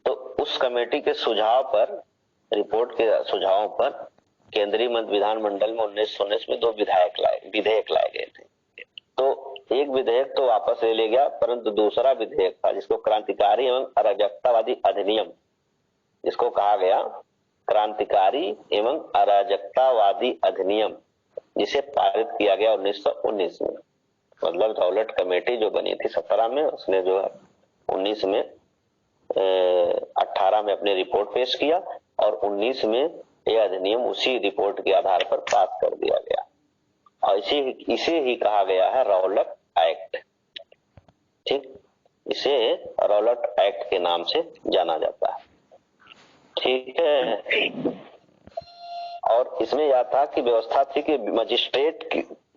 तो उस कमेटी के सुझाव पर, रिपोर्ट के सुझावों पर केंद्रीय विधानमंडल में 1919 में 2 विधेयक लाए गए थे। तो एक विधेयक तो वापस ले लिया गया, परंतु दूसरा विधेयक था जिसको क्रांतिकारी एवं अराजकतावादी अधिनियम, जिसको कहा गया क्रांतिकारी एवं अराजकतावादी अधिनियम, जिसे पारित किया गया 1919 में। मतलब रॉलेट कमेटी जो बनी थी 17 में, उसने जो है 19 में 18 में अपनी रिपोर्ट पेश किया और 19 में यह अधिनियम उसी रिपोर्ट के आधार पर पास कर दिया गया और इसे ही कहा गया है रॉलेट एक्ट, ठीक। इसे रॉलेट एक्ट के नाम से जाना जाता है, ठीक है। और इसमें यह था कि व्यवस्था थी कि मजिस्ट्रेट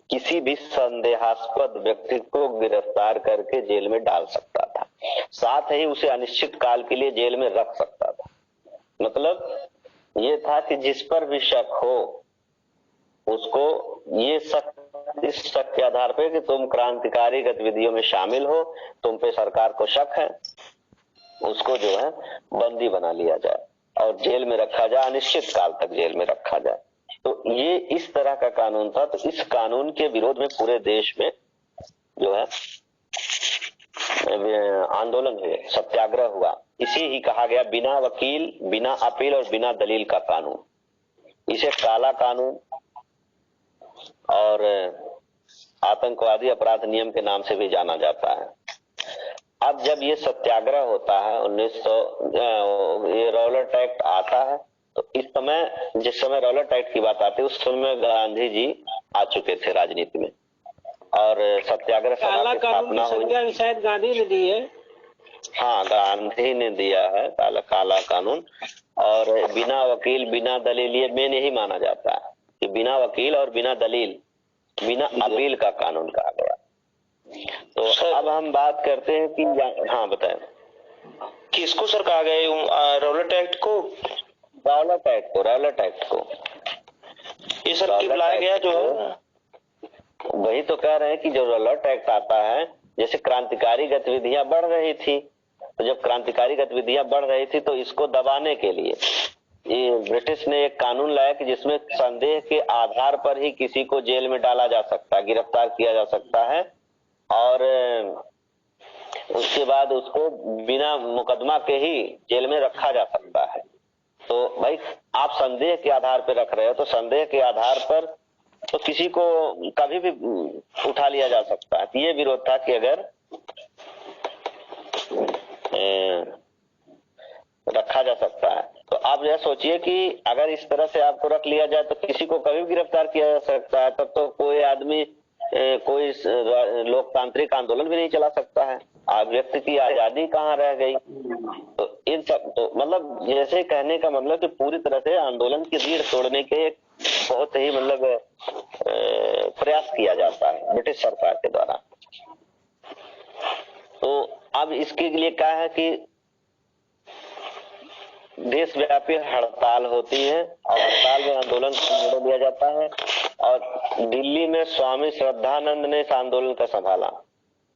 किसी भी संदेहास्पद व्यक्ति को गिरफ्तार करके जेल में डाल सकता था, साथ ही उसे अनिश्चित काल के लिए जेल में रख सकता था। मतलब ये था कि जिस पर भी शक हो उसको ये शक, इस शक के आधार पे कि तुम क्रांतिकारी गतिविधियों में शामिल हो, तुम पे सरकार को शक है, उसको जो है बंदी बना लिया जाए और जेल में रखा जाए, अनिश्चित काल तक जेल में रखा जाए। तो ये इस तरह का कानून था। तो इस कानून के विरोध में पूरे देश में जो है आंदोलन हुए, सत्याग्रह हुआ। इसी ही कहा गया बिना वकील, बिना अपील और बिना दलील का कानून। इसे काला कानून और आतंकवादी अपराध नियम के नाम से भी जाना जाता है। अब जब ये सत्याग्रह होता है 1900, ये रॉलेट एक्ट आता है, तो इस समय, जिस समय रॉलेट एक्ट की बात आती है, उस समय गांधी जी आ चुके थे राजनीति में और सत्याग्रह सभा की स्थापना हुई। शायद गांधी ने दी है। हाँ, गांधी ने दिया है काला कानून। और बिना वकील बिना दलील, ये मेन यही माना जाता है कि बिना वकील और बिना दलील, बिना अपील का कानून कहा गया। तो अब हम बात करते हैं कि, हाँ बताएं, किसको सर कहा गया रॉलेट एक्ट को? रॉलेट एक्ट को ये सर क्यों लाया गया? जो वही तो कह रहे हैं कि जो रॉलेट एक्ट आता है, जैसे क्रांतिकारी गतिविधियां बढ़ रही थी, तो जब क्रांतिकारी गतिविधियां बढ़ रही थी तो इसको दबाने के लिए ये ब्रिटिश ने एक कानून लाया कि जिसमें संदेह के आधार पर ही किसी को जेल में डाला जा सकता है, गिरफ्तार किया जा सकता है और उसके बाद उसको बिना मुकदमा के ही जेल में रखा जा सकता है। तो भाई आप संदेह के आधार पर रख रहे हो, तो संदेह के आधार पर तो किसी को कभी भी उठा लिया जा सकता है। ये विरोध था कि अगर रखा जा सकता है, तो आप यह सोचिए कि अगर इस तरह से आपको रख लिया जाए तो किसी को कभी भी गिरफ्तार किया जा सकता है। तब तो कोई आदमी कोई लोकतांत्रिक आंदोलन भी नहीं चला सकता है। व्यक्ति की आजादी कहाँ रह गई? तो इन सब, तो मतलब जैसे कहने का मतलब कि पूरी तरह से आंदोलन की रीढ़ तोड़ने के एक बहुत ही मतलब प्रयास किया जाता है ब्रिटिश सरकार के द्वारा। तो अब इसके लिए क्या है कि देशव्यापी हड़ताल होती है और हड़ताल में आंदोलन को निर्णय लिया जाता है। और दिल्ली में स्वामी श्रद्धानंद ने इस आंदोलन का संभाला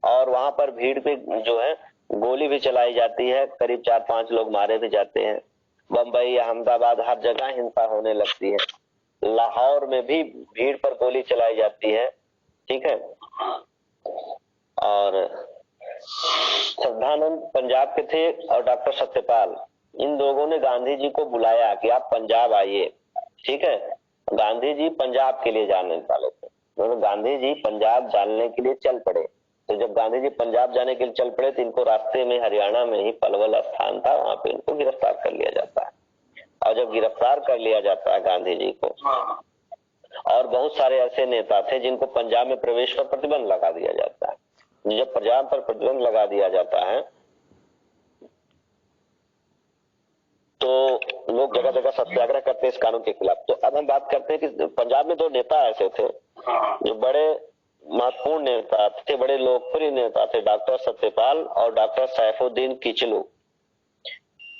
और वहां पर भीड़ पे जो है गोली भी चलाई जाती है, करीब 4-5 लोग मारे भी जाते हैं। बम्बई, अहमदाबाद, हर जगह हिंसा होने लगती है। लाहौर में भी भीड़ पर गोली चलाई जाती है, ठीक है। और श्रद्धानंद पंजाब के थे और डॉक्टर सत्यपाल, इन लोगों ने गांधी जी को बुलाया कि आप पंजाब आइए, ठीक है। गांधी जी पंजाब के लिए जाने वाले थे, तो गांधी जी पंजाब जाने के लिए चल पड़े। तो जब गांधी जी पंजाब जाने के लिए चल पड़े तो इनको रास्ते में हरियाणा में ही पलवल स्थान था, वहां पे इनको गिरफ्तार कर लिया जाता है। और जब गिरफ्तार कर लिया जाता है गांधी जी को, और बहुत सारे ऐसे नेता थे जिनको पंजाब में प्रवेश पर प्रतिबंध लगा दिया जाता है। जब पंजाब पर प्रतिबंध लगा दिया जाता है तो लोग जगह जगह सत्याग्रह करते हैं इस कानून के खिलाफ। तो अब हम बात करते हैं कि पंजाब में 2 नेता ऐसे थे जो बड़े महत्वपूर्ण नेता थे, बड़े लोकप्रिय नेता थे, डॉक्टर सत्यपाल और डॉक्टर सैफुद्दीन किचलू।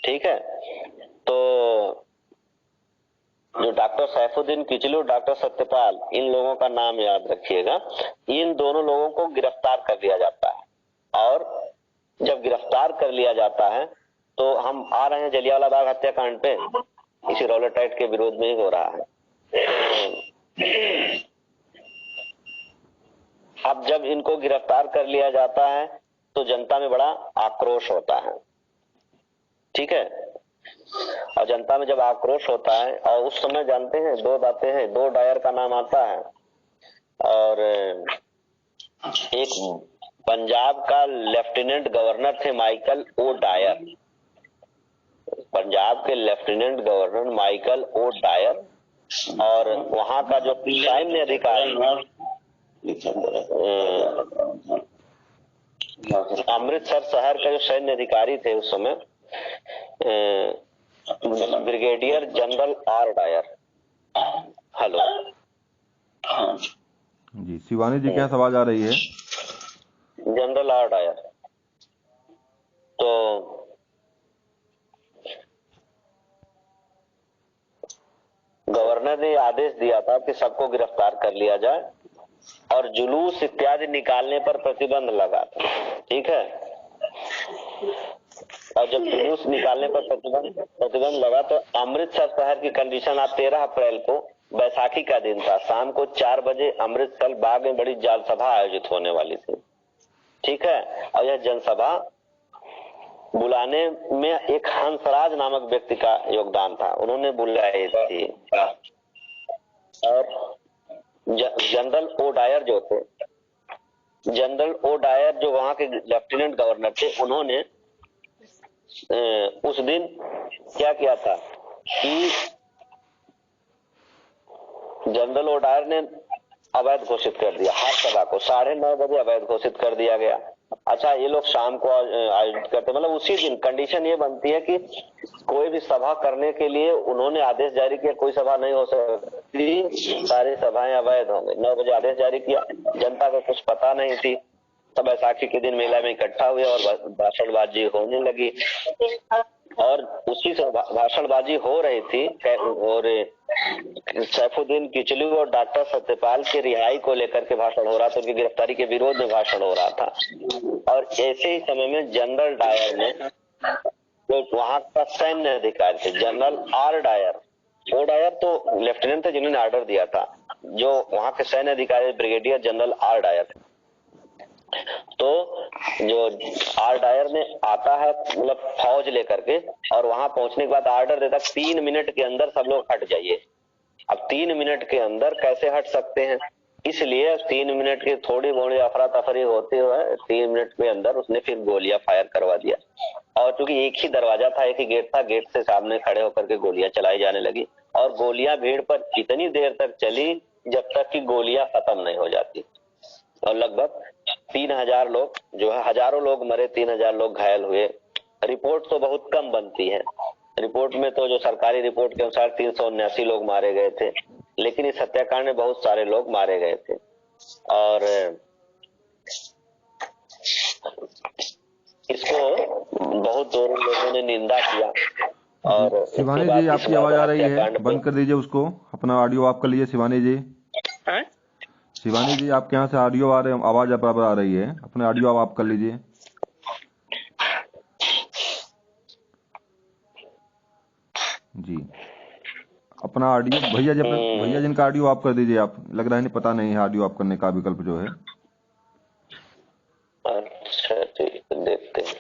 ठीक है, तो जो डॉक्टर सैफुद्दीन किचलू, डॉक्टर सत्यपाल, इन लोगों का नाम याद रखिएगा। इन दोनों लोगों को गिरफ्तार कर लिया जाता है और जब गिरफ्तार कर लिया जाता है तो हम आ रहे हैं जलियांवाला बाग हत्याकांड पे, इसी रॉलेट एक्ट के विरोध में ही हो रहा है। अब जब इनको गिरफ्तार कर लिया जाता है तो जनता में बड़ा आक्रोश होता है। ठीक है, और जनता में जब आक्रोश होता है और उस समय जानते हैं 2 बातें हैं, 2 डायर का नाम आता है और एक पंजाब का लेफ्टिनेंट गवर्नर थे माइकल ओ डायर, पंजाब के lieutenant governor Michael O'Dwyer, और वहां का जो सैन्य अधिकारी अमृतसर शहर का जो सैन्य अधिकारी थे उस समय brigadier general R Dyer. Hello जी, शिवानी जी क्या आवाज आ रही है? General R Dyer. तो गवर्नर ने आदेश दिया था कि सबको गिरफ्तार कर लिया जाए और जुलूस इत्यादि निकालने पर प्रतिबंध लगा था। ठीक है, और जब जुलूस निकालने पर प्रतिबंध लगा तो अमृतसर शहर की कंडीशन, आज 13 अप्रैल को बैसाखी का दिन था, शाम को 4 बजे अमृतसर बाग में बड़ी जनसभा आयोजित होने वाली थी। ठीक है, और यह जनसभा बुलाने में एक हंसराज नामक व्यक्ति का योगदान था, उन्होंने बुलाई थी। और जनरल ओ डायर जो थे, जनरल ओ डायर जो वहां के लेफ्टिनेंट गवर्नर थे, उन्होंने उस दिन क्या किया था कि जनरल ओ डायर ने अवैध घोषित कर दिया, हर सभा को 9:30 बजे अवैध घोषित कर दिया गया। अच्छा, ये लोग शाम को आयोजित करते, मतलब उसी दिन कंडीशन ये बनती है कि कोई भी सभा करने के लिए उन्होंने आदेश जारी किया, कोई सभा नहीं हो सकती, सारी सभाएं अवैध होंगी। 9 बजे आदेश जारी किया, जनता को कुछ पता नहीं थी, सब बैसाखी के दिन मेला में इकट्ठा हुए और भाषणबाजी होने लगी। और उसी से भाषणबाजी हो रही थी और सैफुद्दीन किचलू और डॉक्टर सत्यपाल की रिहाई को लेकर के भाषण हो रहा था, उनकी गिरफ्तारी के विरोध में भाषण हो रहा था। और ऐसे ही समय में जनरल डायर ने, जो वहां का सैन्य अधिकारी थे, general R Dyer, O Dyer तो लेफ्टिनेंट थे जिन्होंने ऑर्डर दिया था, जो वहां के सैन्य अधिकारी ब्रिगेडियर जनरल आर डायर थे। तो जो आर डायर ने आता है मतलब फौज लेकर के, और वहां पहुंचने के बाद ऑर्डर देता 3 मिनट के अंदर सब लोग हट जाइए। अब 3 मिनट के अंदर कैसे हट सकते हैं, इसलिए 3 मिनट की थोड़ी मोड़ी अफरा तफरी होते हुए 3 मिनट के अंदर उसने फिर गोलियां फायर करवा दिया। और क्योंकि एक ही दरवाजा था, एक ही गेट था, गेट से सामने खड़े होकर के गोलियां चलाई जाने लगी और गोलियां भीड़ पर इतनी देर तक चली जब तक कि गोलियां खत्म नहीं हो जाती। और लगभग 3000 लोग जो है, हजारों लोग मरे, 3000 लोग घायल हुए। रिपोर्ट तो बहुत कम बनती है, रिपोर्ट में तो जो सरकारी रिपोर्ट के अनुसार 379 लोग मारे गए थे, लेकिन इस हत्याकांड में बहुत सारे लोग मारे गए थे। और इसको बहुत लोगों ने निंदा किया। और शिवानी जी आपकी आवाज आ रही है, बंद कर दीजिए उसको, अपना ऑडियो आप कर लीजिए। शिवानी जी, शिवानी जी आपके यहाँ से ऑडियो आ रहे, आवाज बराबर आ रही है, अपने ऑडियो आप कर लीजिए। जी, अपना ऑडियो भैया जी, भैया जिनका ऑडियो आप कर दीजिए। आप लग रहा है नहीं, पता नहीं है ऑडियो आप करने का विकल्प जो है। अच्छा ठीक है, देखते हैं,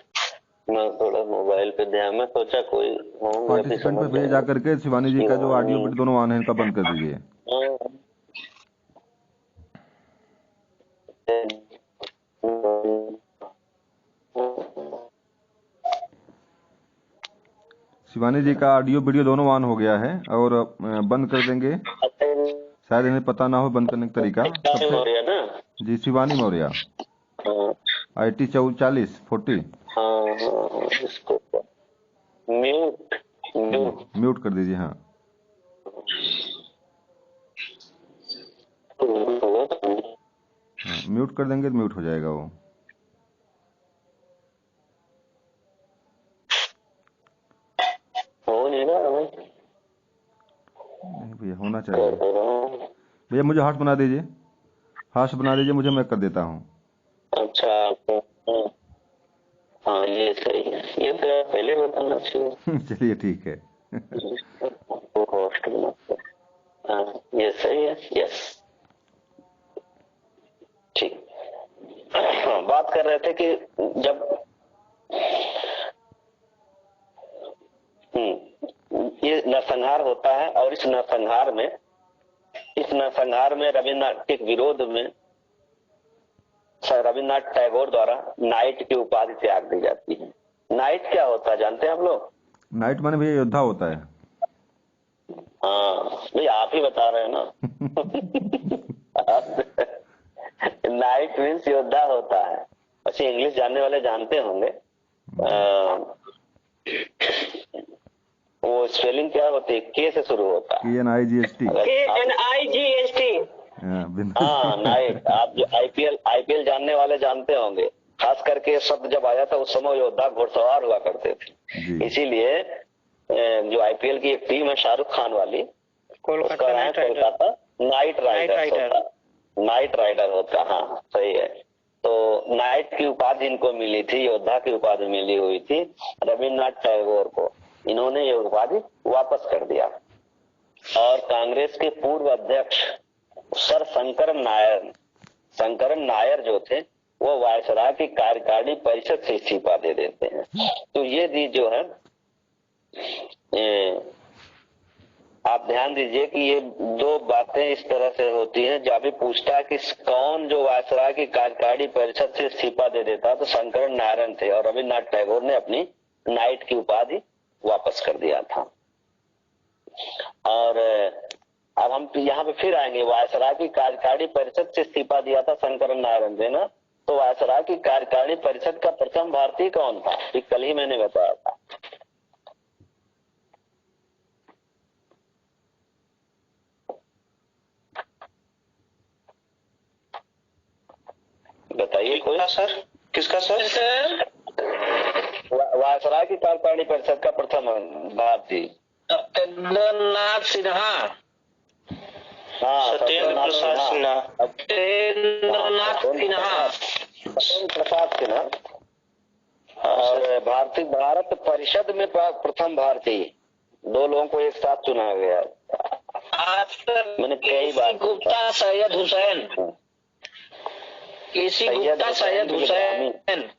मैं थोड़ा मोबाइल पे ध्यान में, सोचा कोई पार्टिसिपेंट पे भैया जा करके शिवानी जी का जो ऑडियो दोनों ऑन है इनका बंद कर दीजिए। शिवानी जी का ऑडियो वीडियो दोनों ऑन हो गया है और बंद कर देंगे, शायद इन्हें पता ना हो बंद करने का तरीका। सबसे जी, शिवानी मौर्य IT 40 इसको म्यूट म्यूट कर दीजिए। हाँ, हाँ म्यूट कर देंगे तो म्यूट हो जाएगा वो। नहीं भैया, होना चाहिए भैया। मुझे हार्ट बना दीजिए, हार्ट बना दीजिए मुझे, मैं कर देता हूँ। अच्छा, हाँ ये सही है, ये तो पहले बताना चाहिए। चलिए ठीक है। होस्ट ये सही है। यस, ठीक। बात कर रहे थे कि जब ये नरसंहार होता है और इस नरसंहार में रविन्द्रनाथ के विरोध में रविन्द्रनाथ टैगोर द्वारा नाइट की उपाधि त्याग दी जाती है। नाइट क्या होता है जानते हैं आप लोग? नाइट माने भैया योद्धा होता है। हाँ भैया, आप ही बता रहे हैं ना। नाइट मीन्स योद्धा होता है। अच्छी इंग्लिश जानने वाले जानते होंगे। वो स्पेलिंग क्या होती है? के से शुरू होता है। KNIGHT। हाँ नाइट। आप जो आईपीएल जानने वाले जानते होंगे, खास करके शब्द जब आया था उस समय योद्धा घुड़सवार हुआ करते थे। इसीलिए जो आईपीएल की एक टीम है शाहरुख खान वाली, कोलकाता नाइट राइडर होता। हाँ सही है। तो नाइट की उपाधि इनको मिली थी, योद्धा की उपाधि मिली हुई थी रविन्द्रनाथ टैगोर को। इन्होंने ये उपाधि वापस कर दिया और कांग्रेस के पूर्व अध्यक्ष सर शंकरन नायर जो थे वो वायसराय की कार्यकारिणी परिषद से इस्तीफा दे देते हैं। तो ये जो है आप ध्यान दीजिए कि ये दो बातें इस तरह से होती हैं। जब भी पूछता है कि कौन जो वायसराय की कार्यकारिणी परिषद से इस्तीफा दे देता, तो शंकरन नारायण थे और रविन्द्रनाथ टैगोर ने अपनी नाइट की उपाधि वापस कर दिया था। और अब हम यहाँ पे फिर आएंगे। वायसराय की कार्यकारिणी परिषद से इस्तीफा दिया था शंकरन नारायण ने ना, तो वायसराय की कार्यकारिणी परिषद का प्रथम भारतीय कौन था? ये कल ही मैंने बताया था। बताइए कोई सर। किसका सर? वायसराय की कार्यकारिणी परिषद का प्रथम भारतीय सत्येंद्रनाथ सिन्हा। हाँ, सत्येंद्र प्रसाद सिन्हा। और भारत परिषद में प्रथम भारतीय दो लोगों को एक साथ चुना गया। मैंने कई बार गुप्ता सैयद हुसैन। गुप्ता सैयद हुसैन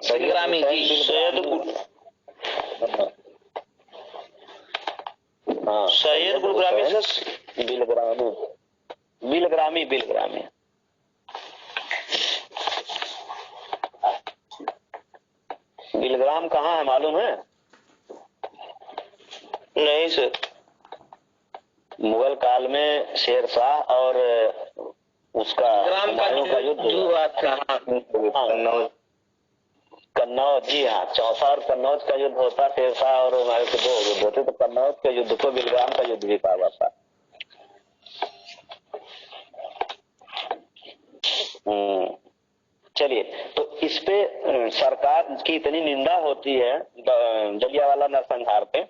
बिलग्रामी जी। सैयद बिलग्रामी। बिलग्राम कहाँ है मालूम है? नहीं सर। मुगल काल में शेरशाह और उसका हुमायूं का युद्ध हुआ था। कन्नौज, जी हाँ, चौसा और कन्नौज का युद्ध होता। शेरशाह और हुमायूं के दो युद्ध होते, तो कन्नौज के युद्ध को बिलग्राम का युद्ध भी कहा जाता। चलिए, तो इस पे सरकार की इतनी निंदा होती है जलियांवाला नरसंहार पे,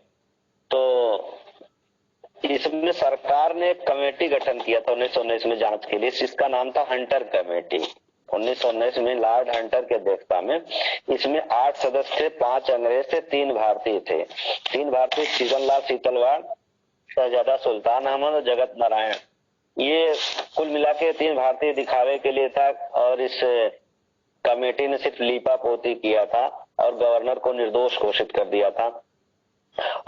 तो इसमें सरकार ने एक कमेटी गठन किया था 1919 में जांच के लिए, जिसका नाम था हंटर कमेटी। 1919 में लॉर्ड हंटर की अध्यक्षता में इसमें 8 सदस्य थे, 5 अंग्रेज थे, 3 भारतीय थे। 3 भारतीय शीतललाल सीतलवाड़, शहजादा सुल्तान अहमद और जगत नारायण। ये कुल मिला के 3 भारतीय दिखावे के लिए था। और इस कमेटी ने सिर्फ लीपा पोती किया था और गवर्नर को निर्दोष घोषित कर दिया था।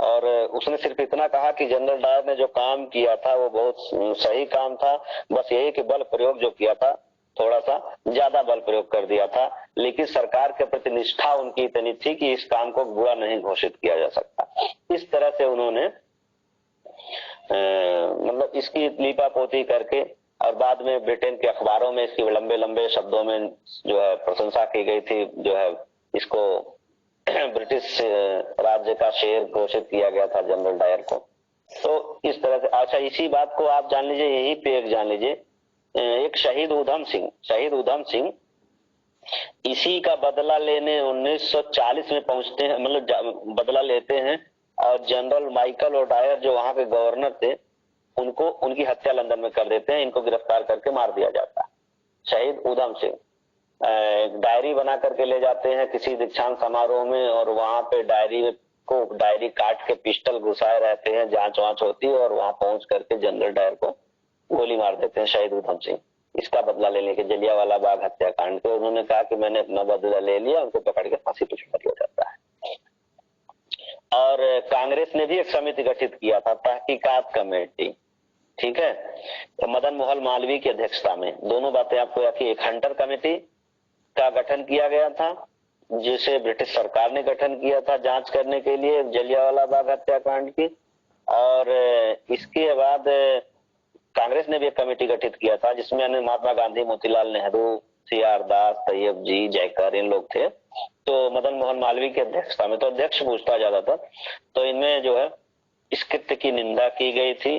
और उसने सिर्फ इतना कहा कि जनरल डायर ने जो काम किया था वो बहुत सही काम था, बस यही कि बल प्रयोग जो किया था थोड़ा सा ज्यादा बल प्रयोग कर दिया था। लेकिन सरकार के प्रति निष्ठा उनकी इतनी थी कि इस काम को बुरा नहीं घोषित किया जा सकता। इस तरह से उन्होंने मतलब इसकी लीपापोती करके, और बाद में ब्रिटेन के अखबारों में इसकी लंबे लंबे शब्दों में जो है प्रशंसा की गई थी, जो है इसको ब्रिटिश राज्य का शेर घोषित किया गया था जनरल डायर को। तो इस तरह से अच्छा, इसी बात को आप जान लीजिए, यही पे एक जान लीजिए, एक शहीद उधम सिंह इसी का बदला लेने 1940 में पहुंचते हैं, मतलब बदला लेते हैं, और जनरल माइकल ओडायर जो वहां के गवर्नर थे उनको उनकी हत्या लंदन में कर देते हैं। इनको गिरफ्तार करके मार दिया जाता है। शहीद उधम सिंह डायरी बना करके ले जाते हैं किसी दीक्षांत समारोह में, और वहां पे डायरी काट के पिस्टल घुसाए रहते हैं, जांच वांच होती है, और वहां पहुंच करके जनरल डायर को गोली मार देते हैं शहीद उधम सिंह। इसका बदला लेने के जलियांवाला बाग हत्याकांड के उन्होंने कहा कि मैंने अपना बदला ले लिया, उनको पकड़ के फांसी पे चढ़ा दिया जाता है। और कांग्रेस ने भी एक समिति गठित किया था, तहकीकात कमेटी, ठीक है, तो मदन मोहन मालवीय की अध्यक्षता में। दोनों बातें आपको याद की। एक हंटर कमेटी का गठन किया गया था जिसे ब्रिटिश सरकार ने गठन किया था जांच करने के लिए जलियांवाला बाग हत्याकांड की, और इसके बाद कांग्रेस ने भी एक कमेटी गठित किया था जिसमें महात्मा गांधी, मोतीलाल नेहरू, CR दास, तैयब जी, जयकर, इन लोग थे। तो मदन मोहन मालवीय की अध्यक्षता में, तो अध्यक्ष पूछता ज्यादा था, तो इनमें जो है इस कृत्य की निंदा की गई थी,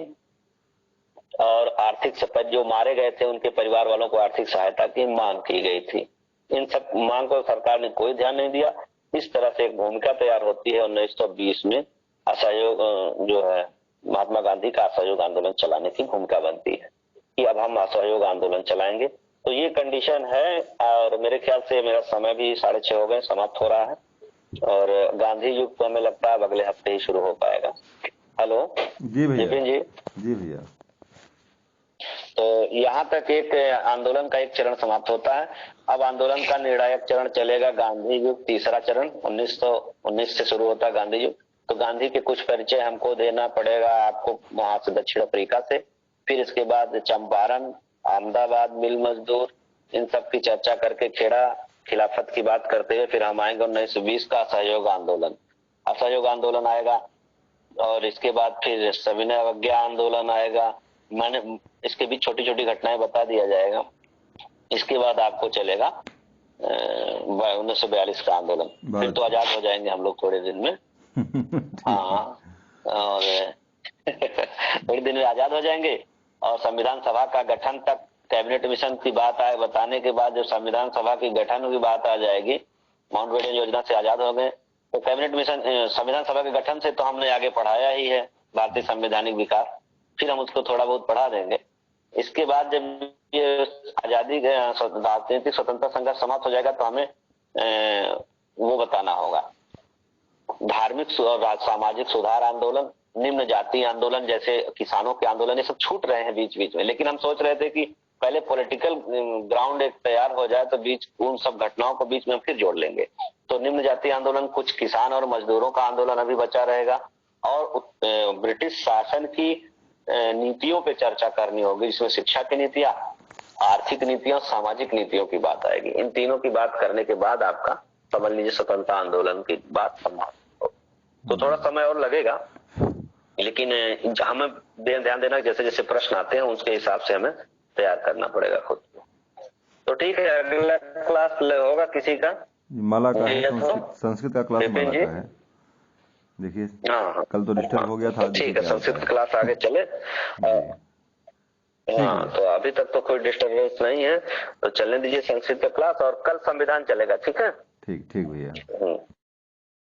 और आर्थिक जो मारे गए थे उनके परिवार वालों को आर्थिक सहायता की मांग की गई थी। इन सब मांग को सरकार ने कोई ध्यान नहीं दिया। इस तरह से एक भूमिका तैयार होती है 1920 में, असहयोग जो है महात्मा गांधी का असहयोग आंदोलन चलाने की भूमिका बनती है कि अब हम असहयोग आंदोलन चलाएंगे। तो ये कंडीशन है, और मेरे ख्याल से मेरा समय भी 6:30 हो गए, समाप्त हो रहा है, और गांधी युग तो हमें लगता है अगले हफ्ते ही शुरू हो पाएगा। हेलो जी भैया। जी भैया। तो यहाँ तक एक आंदोलन का एक चरण समाप्त होता है। अब आंदोलन का निर्णायक चरण चलेगा गांधी युग, तीसरा चरण 1919 से शुरू होता है गांधी युग। तो गांधी के कुछ परिचय हमको देना पड़ेगा आपको वहां से दक्षिण अफ्रीका से, फिर इसके बाद चंपारण, अहमदाबाद मिल मजदूर, इन सब की चर्चा करके खेड़ा खिलाफत की बात करते हुए फिर हम आएंगे 1920 का असहयोग आंदोलन आएगा, और इसके बाद फिर सविनय अवज्ञा आंदोलन आएगा। मैंने इसके बीच छोटी छोटी घटनाएं बता दिया जाएगा। इसके बाद आपको चलेगा 1942 का आंदोलन, फिर तो आजाद हो जाएंगे हम लोग थोड़े दिन में। हाँ, और थोड़े दिन में आजाद हो जाएंगे, और संविधान सभा का गठन तक कैबिनेट मिशन की बात आए बताने के बाद जब संविधान सभा की गठन की बात आ जाएगी, माउंटबेटन योजना से आजाद हो गए, तो कैबिनेट मिशन संविधान सभा के गठन से तो हमने आगे पढ़ाया ही है भारतीय संवैधानिक विकास, फिर हम उसको थोड़ा बहुत पढ़ा देंगे। इसके बाद जब ये आजादी राजनीतिक स्वतंत्रता संघर्ष समाप्त हो जाएगा तो हमें वो बताना होगा धार्मिक और सामाजिक सुधार आंदोलन, निम्न जाति आंदोलन, जैसे किसानों के आंदोलन, ये सब छूट रहे हैं बीच बीच में। लेकिन हम सोच रहे थे कि पहले पॉलिटिकल ग्राउंड एक तैयार हो जाए तो बीच उन सब घटनाओं को बीच में हम फिर जोड़ लेंगे। तो निम्न जाति आंदोलन, कुछ किसान और मजदूरों का आंदोलन अभी बचा रहेगा, और ब्रिटिश शासन की नीतियों पे चर्चा करनी होगी, जिसमें शिक्षा की नीतियां, आर्थिक नीतियां, सामाजिक नीतियों की बात आएगी। इन तीनों की बात करने के बाद आपका समझ लीजिए स्वतंत्रता आंदोलन की बात संभव हो। तो थोड़ा समय और लगेगा, लेकिन हमें ध्यान देना जैसे जैसे प्रश्न आते हैं उसके हिसाब से हमें तैयार करना पड़ेगा खुद को। तो ठीक है, अगला क्लास होगा किसी का माला का है, संस्कृत का क्लास माला का है। देखिए कल तो डिस्टर्ब हो गया था। ठीक है, संस्कृत क्लास आगे चले। हाँ, तो अभी तक तो कोई डिस्टर्बेंस नहीं है, तो चलने दीजिए संस्कृत का क्लास, और कल संविधान चलेगा। ठीक है, ठीक भैया।